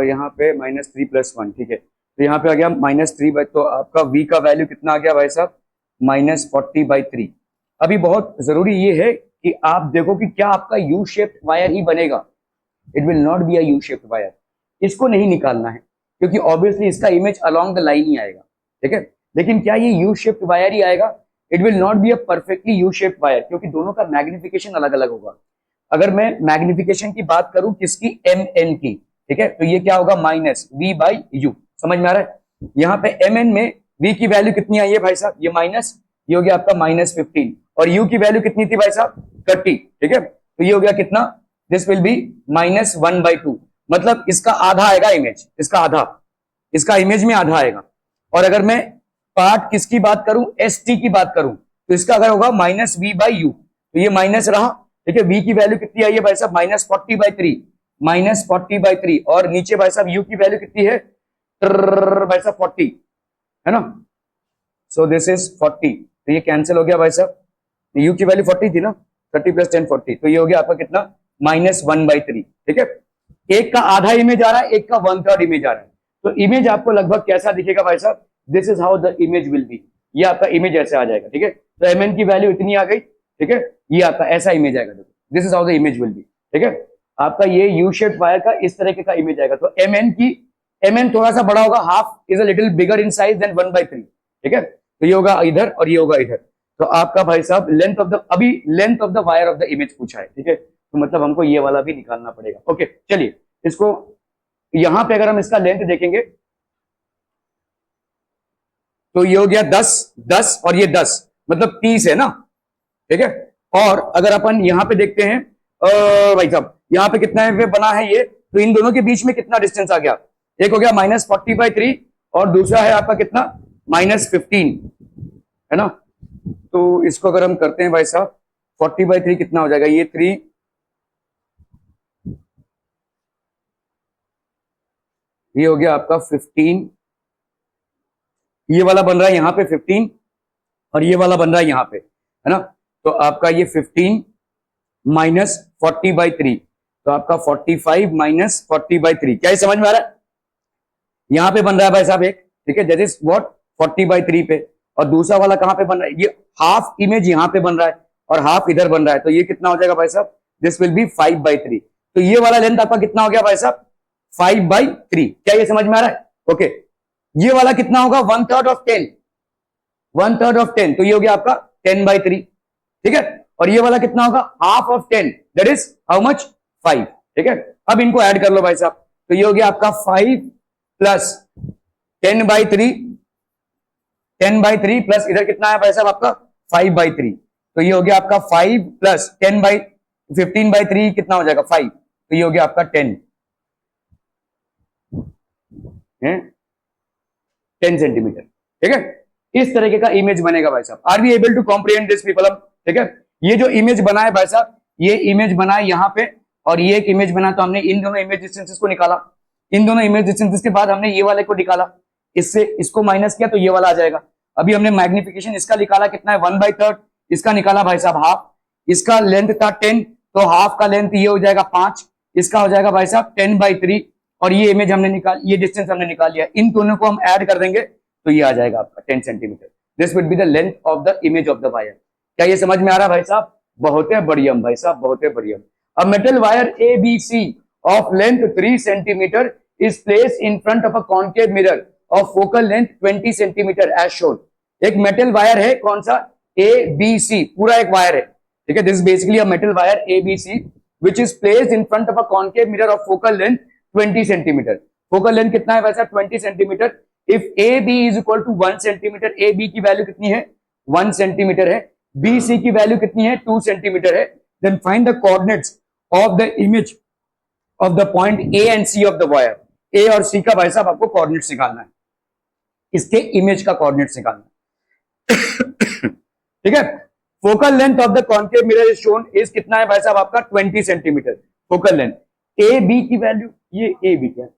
यहाँ पे -3 + 1, ठीक है, तो यहाँ पे आ गया -3, तो आपका v का वैल्यू कितना आ गया भाई साहब -40/3। अभी बहुत जरूरी ये है कि आप देखो कि क्या आपका यू शेप्ड वायर ही बनेगा, it will not be a U shaped wire, इसको नहीं निकालना है क्योंकि ऑब्वियसली इसका इमेज अलोंग द लाइन ही आएगा, ठीक है, लेकिन क्या ये यू शेप्ड वायर ही आएगा, it will not be a perfectly you shaped wire, क्योंकि दोनों का मैग्निफिकेशन अलग अलग होगा। अगर मैं मैग्निफिकेशन की बात करूं किसकी, एम एन की, ठीक है, तो ये क्या होगा -v/u, समझ में आ रहा है, यहाँ पे एम एन में v की वैल्यू कितनी आई है भाई साहब, ये माइनस, ये हो गया आपका -15, और u की वैल्यू कितनी थी भाई साहब 30, ठीक है, तो ये हो गया कितना, दिस विल बी -1/2, मतलब इसका आधा आएगा इमेज, इसका आधा, इसका इमेज में आधा आएगा। और अगर मैं पार्ट किसकी बात करूं, st की बात करूं, तो इसका अगर होगा -v/u, तो ये माइनस रहा, ठीक है, v की वैल्यू कितनी आई है भाई साहब -40/3, और नीचे भाई साहब u की वैल्यू कितनी है भाई साहब 40 है ना, सो दिस इज 40, तो ये कैंसिल हो गया भाई साहब, u की वैल्यू 40 थी ना, 30 + 10 40, तो ये हो गया आपका कितना -1/3, ठीक है, एक का आधा इमेज आ रहा है, एक का 1/3 इमेज आ रहा है, तो इमेज आपको लगभग कैसा दिखेगा भाई साहब, this is how the image will B, ये आपका इमेज ऐसे आ जाएगा, ठीक है, तो mn की वैल्यू इतनी आ गई, ठीक है, ये आपका ऐसा इमेज आएगा, देखो this is how the image will B, ठीक है, आपका ये यू शेप्ड वायर का इस तरह का इमेज आएगा, तो mn थोड़ा सा बड़ा होगा, half is a little bigger in size than 1/3, ठीक है, तो ये होगा इधर और ये होगा इधर, तो आपका भाई साहब लेंथ ऑफ द, अभी length of the wire of the image पूछा है, ठीक है, तो मतलब हमको ये वाला भी निकालना पड़ेगा, ओके, चलिए इसको यहां पे अगर हम इसका लेंथ देखेंगे तो ये हो गया 10 और ये 10, मतलब 30 है ना, ठीक है, और अगर अपन यहां पे देखते हैं भाई साहब यहाँ पे कितना है बना है ये, तो इन दोनों के बीच में कितना डिस्टेंस आ गया, एक हो गया -40/3 और दूसरा है आपका कितना -15 है ना, तो इसको अगर हम करते हैं भाई साहब 40/3 कितना हो जाएगा, ये 3, ये हो गया आपका 15, ये वाला बन रहा है यहाँ पे 15 और ये वाला बन रहा है यहाँ पे, है ना, तो आपका ये 15 -40/3, तो आपका 45 -40/3, क्या ये समझ में आ रहा है, यहाँ पे बन रहा है भाई साहब एक, ठीक है, दैट इज व्हाट 40/3 पे, और दूसरा वाला कहां पे बन रहा है, ये हाफ इमेज यहाँ पे बन रहा है और हाफ इधर बन रहा है, तो ये कितना हो जाएगा भाई साहब, दिस विल बी 5/3, तो ये वाला लेंथ आपका कितना हो गया भाई साहब 5/3, क्या ये समझ में आ रहा है, ओके, ये वाला कितना होगा 1/3 ऑफ 10, 1/3 ऑफ 10, तो ये हो गया आपका 10/3, ठीक है। और ये वाला कितना होगा, half of 10, that is how much, 5, ठीक है। अब इनको ऐड कर लो भाई साहब, तो ये हो गया आपका 5 प्लस 10/3, 10/3 प्लस इधर कितना है भाई साहब आपका 5/3, तो ये हो गया आपका 5 प्लस 15/3 कितना हो जाएगा 5, तो ये हो गया आपका 10 है, 10 सेंटीमीटर, ठीक है। इस तरीके का इमेज बनेगा भाई साहब। Are we able to comprehend this people, ठीक है। ये जो इमेज बना है भाई साहब, ये इमेज बना है यहाँ पे, और ये एक इमेज बना, तो हमने इन दोनों इमेज डिस्टेंसेस को निकाला, इन दोनों इमेज डिस्टेंसेस के बाद हमने ये वाले को निकाला, इससे इसको माइनस किया तो ये वाला आ जाएगा। अभी हमने मैग्निफिकेशन इसका निकाला, कितना है 1/3, इसका निकाला भाई साहब हाफ, इसका लेंथ था 10, तो हाफ का लेंथ ये हो जाएगा 5, इसका हो जाएगा भाई साहब 10/3, और ये इमेज हमने निकाल, ये डिस्टेंस हमने निकाल लिया, इन दोनों को हम ऐड कर देंगे तो ये आ जाएगा आपका 10 centimetre. This would be the length of the image of the wire. क्या ये समझ में आ रहा भाई साहब? बहुत है बढ़िया भाई साहब, बहुत है बढ़िया। A metal wire ABC of length 3 centimetre is placed in front of a concave mirror of focal length 20 centimetre as shown. एक मेटल वायर है, कौन सा, ABC, पूरा एक वायर है, ठीक है। This is basically a metal wire ABC which is placed in front of a concave mirror of focal length 20 centimetre. Focal length कितना है वैसा 20 centimetre. If AB is equal to 1 centimetre, AB की value कितनी है 1 centimetre है, BC की value कितनी है 2 सेंटीमीटर है, then find the coordinates of the image of the point A and C of the wire. A और C का भाई साहब आपको कोऑर्डिनेट्स निकालना है, इसके इमेज का कोऑर्डिनेट्स निकालना है ठीक है। Focal length of the concave mirror is shown is कितना है भाई साहब आपका 20 centimetre focal length. A B की वैल्यू, ये ए बी क्या है,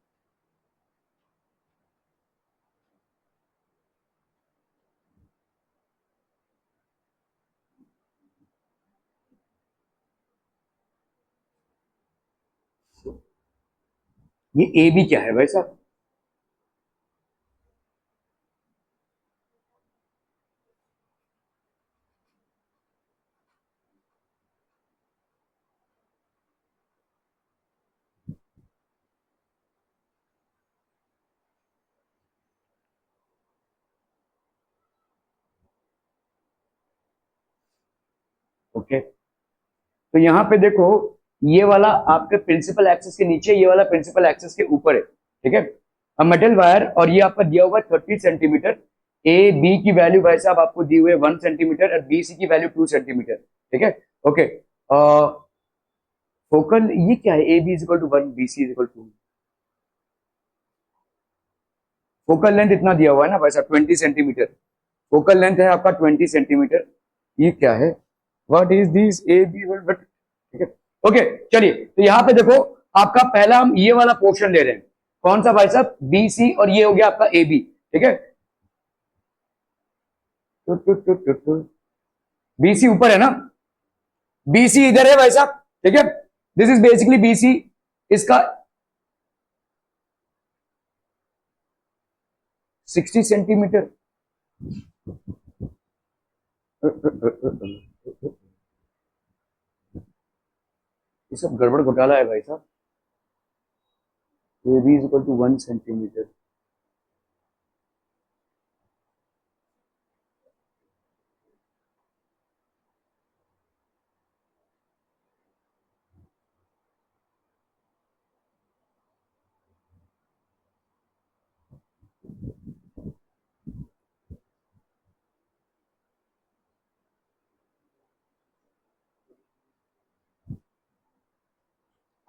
ये ए बी क्या है भाई साहब, ओके। तो यहां पे देखो, ये वाला आपके प्रिंसिपल एक्सिस के नीचे, ये वाला प्रिंसिपल एक्सिस के ऊपर है, ठीक है। अब मेटल वायर, और ये आपका दिया हुआ है 30 सेंटीमीटर, ए बी की वैल्यू भाई साहब आपको दी हुई है 1 सेंटीमीटर और बी सी की वैल्यू 2 सेंटीमीटर, ठीक है। ओके, फोकल ये क्या है, A B is equal to 1, B C is equal to, focal length इतना दिया हुआ है ना भाई साहब 20 सेंटीमीटर, फोकल लेंथ है आपका 20 सेंटीमीटर, ये क्या है, what is this A B, ठीक है। ओके चलिए, तो यहाँ पे देखो आपका पहला हम ये वाला पोर्शन ले रहे हैं, कौन सा भाई साहब, बी सी, और ये हो गया आपका ए बी, ठीक है। बी सी ऊपर है ना, बी सी इधर है भाई साहब, ठीक है। This is basically B C, इसका 60 सेंटीमीटर, ये सब गड़बड़ घोटाला है भाई साहब। A B is equal to 1 centimetre,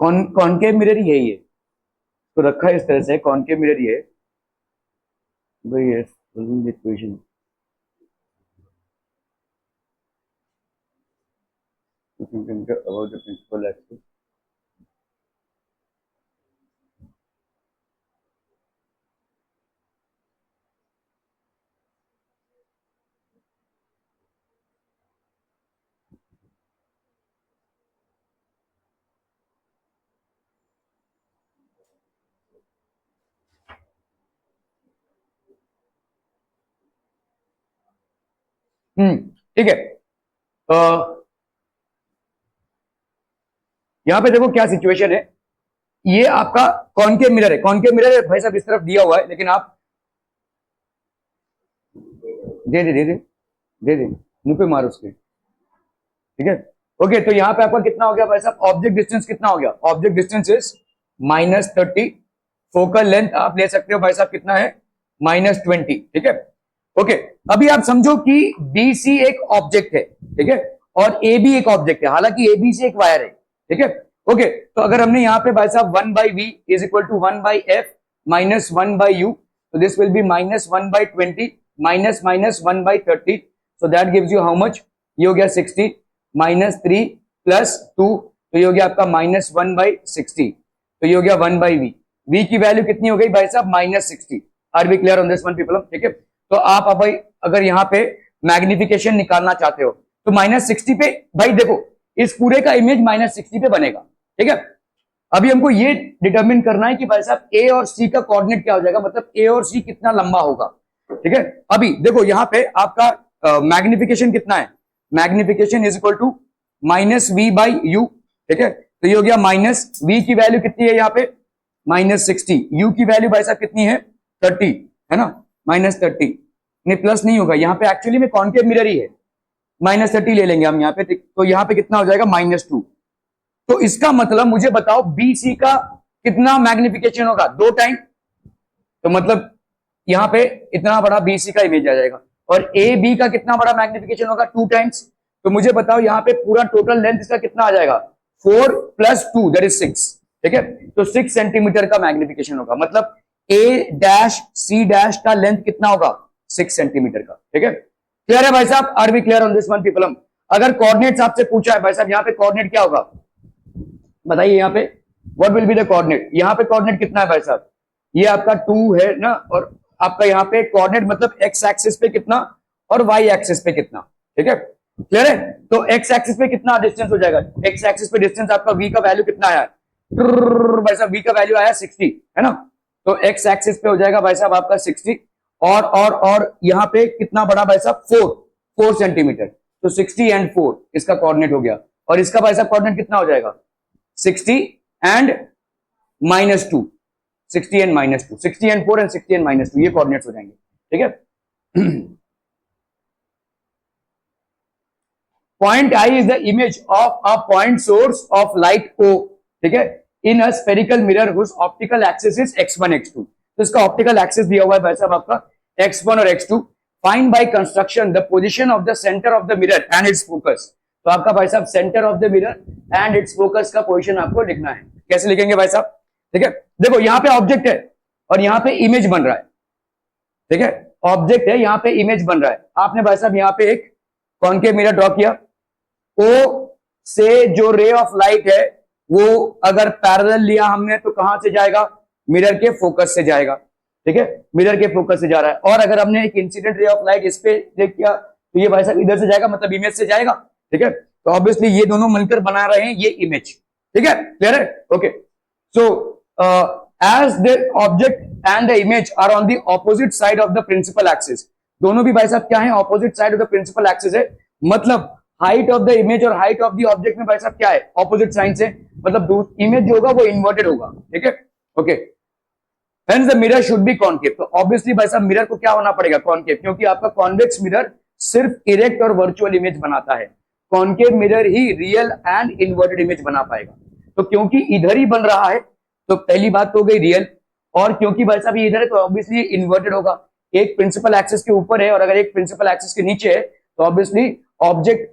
concave mirror ही है ये, तो रखा है इस तरह से, कॉनकेव मिरर ही है भाई, ये solving the equation, about the principal axis. ठीक है। यहां पे देखो क्या सिचुएशन है, ये आपका कॉनकेव मिरर है, कॉनकेव मिरर भाई साहब इस तरफ दिया हुआ है, लेकिन आप दे दे दे दे दे दे, मुंह पे मार उसके, ठीक है। ओके, तो यहाँ पे आपका कितना हो गया भाई साहब, ऑब्जेक्ट डिस्टेंस कितना हो गया, object distance is -30, focal length आप ले सकते हो भाई साहब कितना है, -20, ठीक है। ओके, अभी आप समझो कि बी सी एक ऑब्जेक्ट है, ठीक है, और ए बी एक ऑब्जेक्ट है, हालांकि ए बी सी एक वायर है, ठीक है। ओके, तो अगर हमने यहाँ पे भाई साहब 1/v is equal to 1/f minus 1/u, तो this will B -1/20 minus -1/30, so that gives you how much, ये हो गया 60 -3 + 2, तो ये हो गया आपका -1/60, तो ये हो गया 1/v, v की वैल्यू कितनी हो गई भाई साहब -60। Are we clear on this one people, ठीक है। तो आप अब अगर यहाँ पे मैग्निफिकेशन निकालना चाहते हो तो -60 पे, भाई देखो इस पूरे का इमेज -60 पे बनेगा, ठीक है। अभी हमको ये डिटरमिन करना है कि भाई साहब ए और सी का कोऑर्डिनेट क्या हो जाएगा, मतलब ए और सी कितना लंबा होगा, ठीक है। अभी देखो यहाँ पे आपका मैग्निफिकेशन कितना है, magnification is equal to -v/u, ठीक है। तो ये हो गया -v की वैल्यू कितनी है यहाँ पे -60, u की वैल्यू भाई साहब कितनी है 30, है ना, -30, नहीं प्लस नहीं होगा यहाँ पे, एक्चुअली में कॉन्केव मिरर ही है, -30 ले लेंगे हम यहाँ पे, तो यहाँ पे कितना हो जाएगा -2। तो इसका मतलब मुझे बताओ बी सी का कितना मैग्निफिकेशन होगा, 2 टाइम, तो मतलब यहाँ पे इतना बड़ा बी सी का इमेज आ जाएगा, और ए बी का कितना बड़ा मैग्निफिकेशन होगा 2 टाइम्स, तो मुझे बताओ यहाँ पे पूरा टोटल लेंथ इसका कितना आ जाएगा 4 + 2 दैट इज 6, ठीक है। तो 6 सेंटीमीटर का मैग्निफिकेशन होगा, मतलब ए डैश सी डैश का लेंथ कितना होगा 6 सेंटीमीटर का, ठीक है। क्लियर है भाई साहब, are we clear on this one people. अगर कोऑर्डिनेट्स आपसे पूछा है भाई साहब यहाँ पे कोऑर्डिनेट क्या होगा, बताइए यहाँ पे what will be the coordinate, यहाँ पे कोऑर्डिनेट कितना है भाई साहब, ये आपका 2 है ना, और आपका यहाँ पे कोऑर्डिनेट मतलब एक्स एक्सिस पे कितना और वाई एक्सिस पे कितना, ठीक है। क्लियर है, तो एक्स एक्सिस पे कितना डिस्टेंस हो जाएगा, एक्स एक्सिस पे डिस्टेंस आपका v का वैल्यू कितना आया भाई साहब, v का वैल्यू आया 60, है ना, तो एक्स एक्सिस पे हो जाएगा भाई साहब आपका 60, और यहाँ पे कितना बड़ा भाई साहब 4 सेंटीमीटर, तो 60 एंड 4 इसका कोऑर्डिनेट हो गया, और इसका भाई साहब कोऑर्डिनेट कितना हो जाएगा 60 and -2, 60 and -2, 60 and 4 and 60 and -2, ये कोऑर्डिनेट्स हो जाएंगे, ठीक है। Point I is the image of a point source of light O, ठीक है, in a spherical mirror whose optical axis is x1 x2, तो इसका ऑप्टिकल एक्सिस दिया हुआ है भाई साहब आपका x1 और x2, find by construction the position of the centre of the mirror and it's focus, तो आपका भाई साहब centre of the mirror and it's focus का पोजीशन आपको लिखना है, कैसे लिखेंगे भाई साहब, ठीक है। देखो यहाँ पे ऑब्जेक्ट है और यहाँ पे इमेज बन रहा है, ठीक है, ऑब्जेक्ट है यहाँ पे इमेज बन रहा है, आपने भाई साहब यहाँ पे एक कॉन्केव मिरर ड्रॉ किया, ओ से जो रे ऑफ लाइट है वो अगर पैरेलल लिया हमने तो कहां से जाएगा, मिरर के फोकस से जाएगा, ठीक है, मिरर के फोकस से जा रहा है, और अगर हमने एक इंसिडेंट रे ऑफ लाइट इस पे देख किया तो ये भाई साहब इधर से जाएगा, मतलब इमेज से जाएगा, ठीक है। तो ऑब्वियसली ये दोनों मिलकर बना रहे हैं ये इमेज, ठीक है, क्लियर है, okay. So as the object and the image are on the opposite side of the principal axis, दोनों भी भाई साहब क्या है, opposite side of the principal axis है, मतलब हाइट ऑफ द इमेज और हाइट ऑफ द ऑब्जेक्ट में भाई साहब क्या है, ऑपोजिट साइन से, मतलब इमेज जो होगा वो इन्वर्टेड होगा, ठीक है, okay. Hence the mirror should be concave, तो ऑब्वियसली भाई साहब मिरर को क्या होना पड़ेगा कॉनकेव, क्योंकि आपका कॉन्वेक्स मिरर सिर्फ इरेक्ट और वर्चुअल इमेज बनाता है, concave mirror he real and inverted image बना पाएगा, तो क्योंकि इधर ही बन रहा है तो पहली बात तो हो गई रियल, और क्योंकि भाई साहब ये इधर है तो ऑब्वियसली इन्वर्टेड होगा, एक प्रिंसिपल एक्सिस के ऊपर है और अगर एक प्रिंसिपल एक्सिस के नीचे है तो ऑब्वियसली ऑब्जेक्ट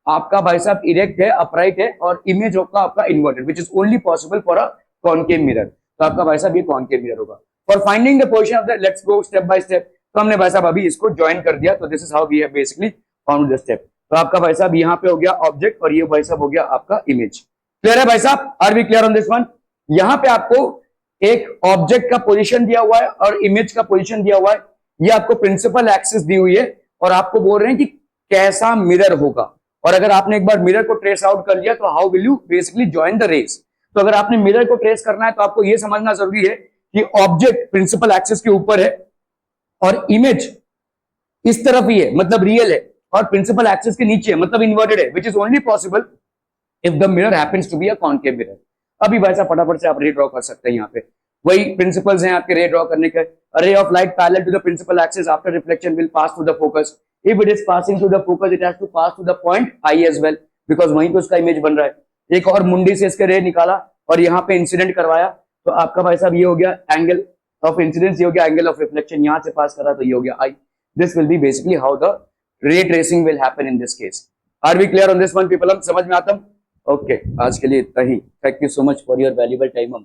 आपका भाई साहब इरेक्ट है, अपराइट है, और इमेज होगा आपका inverted, which is only possible for a concave mirror, तो आपका भाई साहब ये कॉनकेव मिरर होगा। For finding the position of the, let's go step by step, तो हमने भाई साहब अभी इसको ज्वाइन कर दिया, तो this is how we have basically found the step, तो आपका भाई साहब यहाँ पे हो गया ऑब्जेक्ट और ये भाई साहब हो गया आपका इमेज, क्लियर है भाई साहब, are we clear on this one. यहाँ पे आपको एक ऑब्जेक्ट का पोजीशन दिया हुआ है और इमेज का पोजीशन दिया हुआ है, ये आपको प्रिंसिपल एक्सिस दी हुई है और आपको बोल रहे हैं कि कैसा मिरर होगा, और अगर आपने एक बार मिरर को ट्रेस आउट कर लिया तो how will you basically join the rays, तो अगर आपने मिरर को ट्रेस करना है तो आपको यह समझना जरूरी है कि ऑब्जेक्ट प्रिंसिपल एक्सिस के ऊपर है और इमेज इस तरफ ही है मतलब रियल है, और प्रिंसिपल एक्सिस के नीचे है मतलब इन्वर्टेड है, which is only possible if the mirror happens to be a concave mirror. अभी भाई साहब फटाफट से आप रीड्रॉ कर सकते हैं यहाँ पे वही प्रिंसिपल्स हैं आपके रे ड्रॉ करने के। Ray of light parallel to the principal axis after reflection will pass through the focus, if it is passing through the focus it has to pass through the point I as well, because वहीं पे उसका image बन रहा है। एक और मुंडी से इसके रे निकाला और यहाँ पे इंसिडेंट करवाया, तो आपका भाई साहब ये हो गया एंगल ऑफ इंसिडेंस, ये हो गया एंगल ऑफ रिफ्लेक्शन, यहाँ से पास करा तो ये हो गया I. This will be basically how the ray tracing will happen in this case. Are we clear on this one people? हम समझ में आता? ओके, आज के लिए इतना ही। Thank you so much for your valuable time.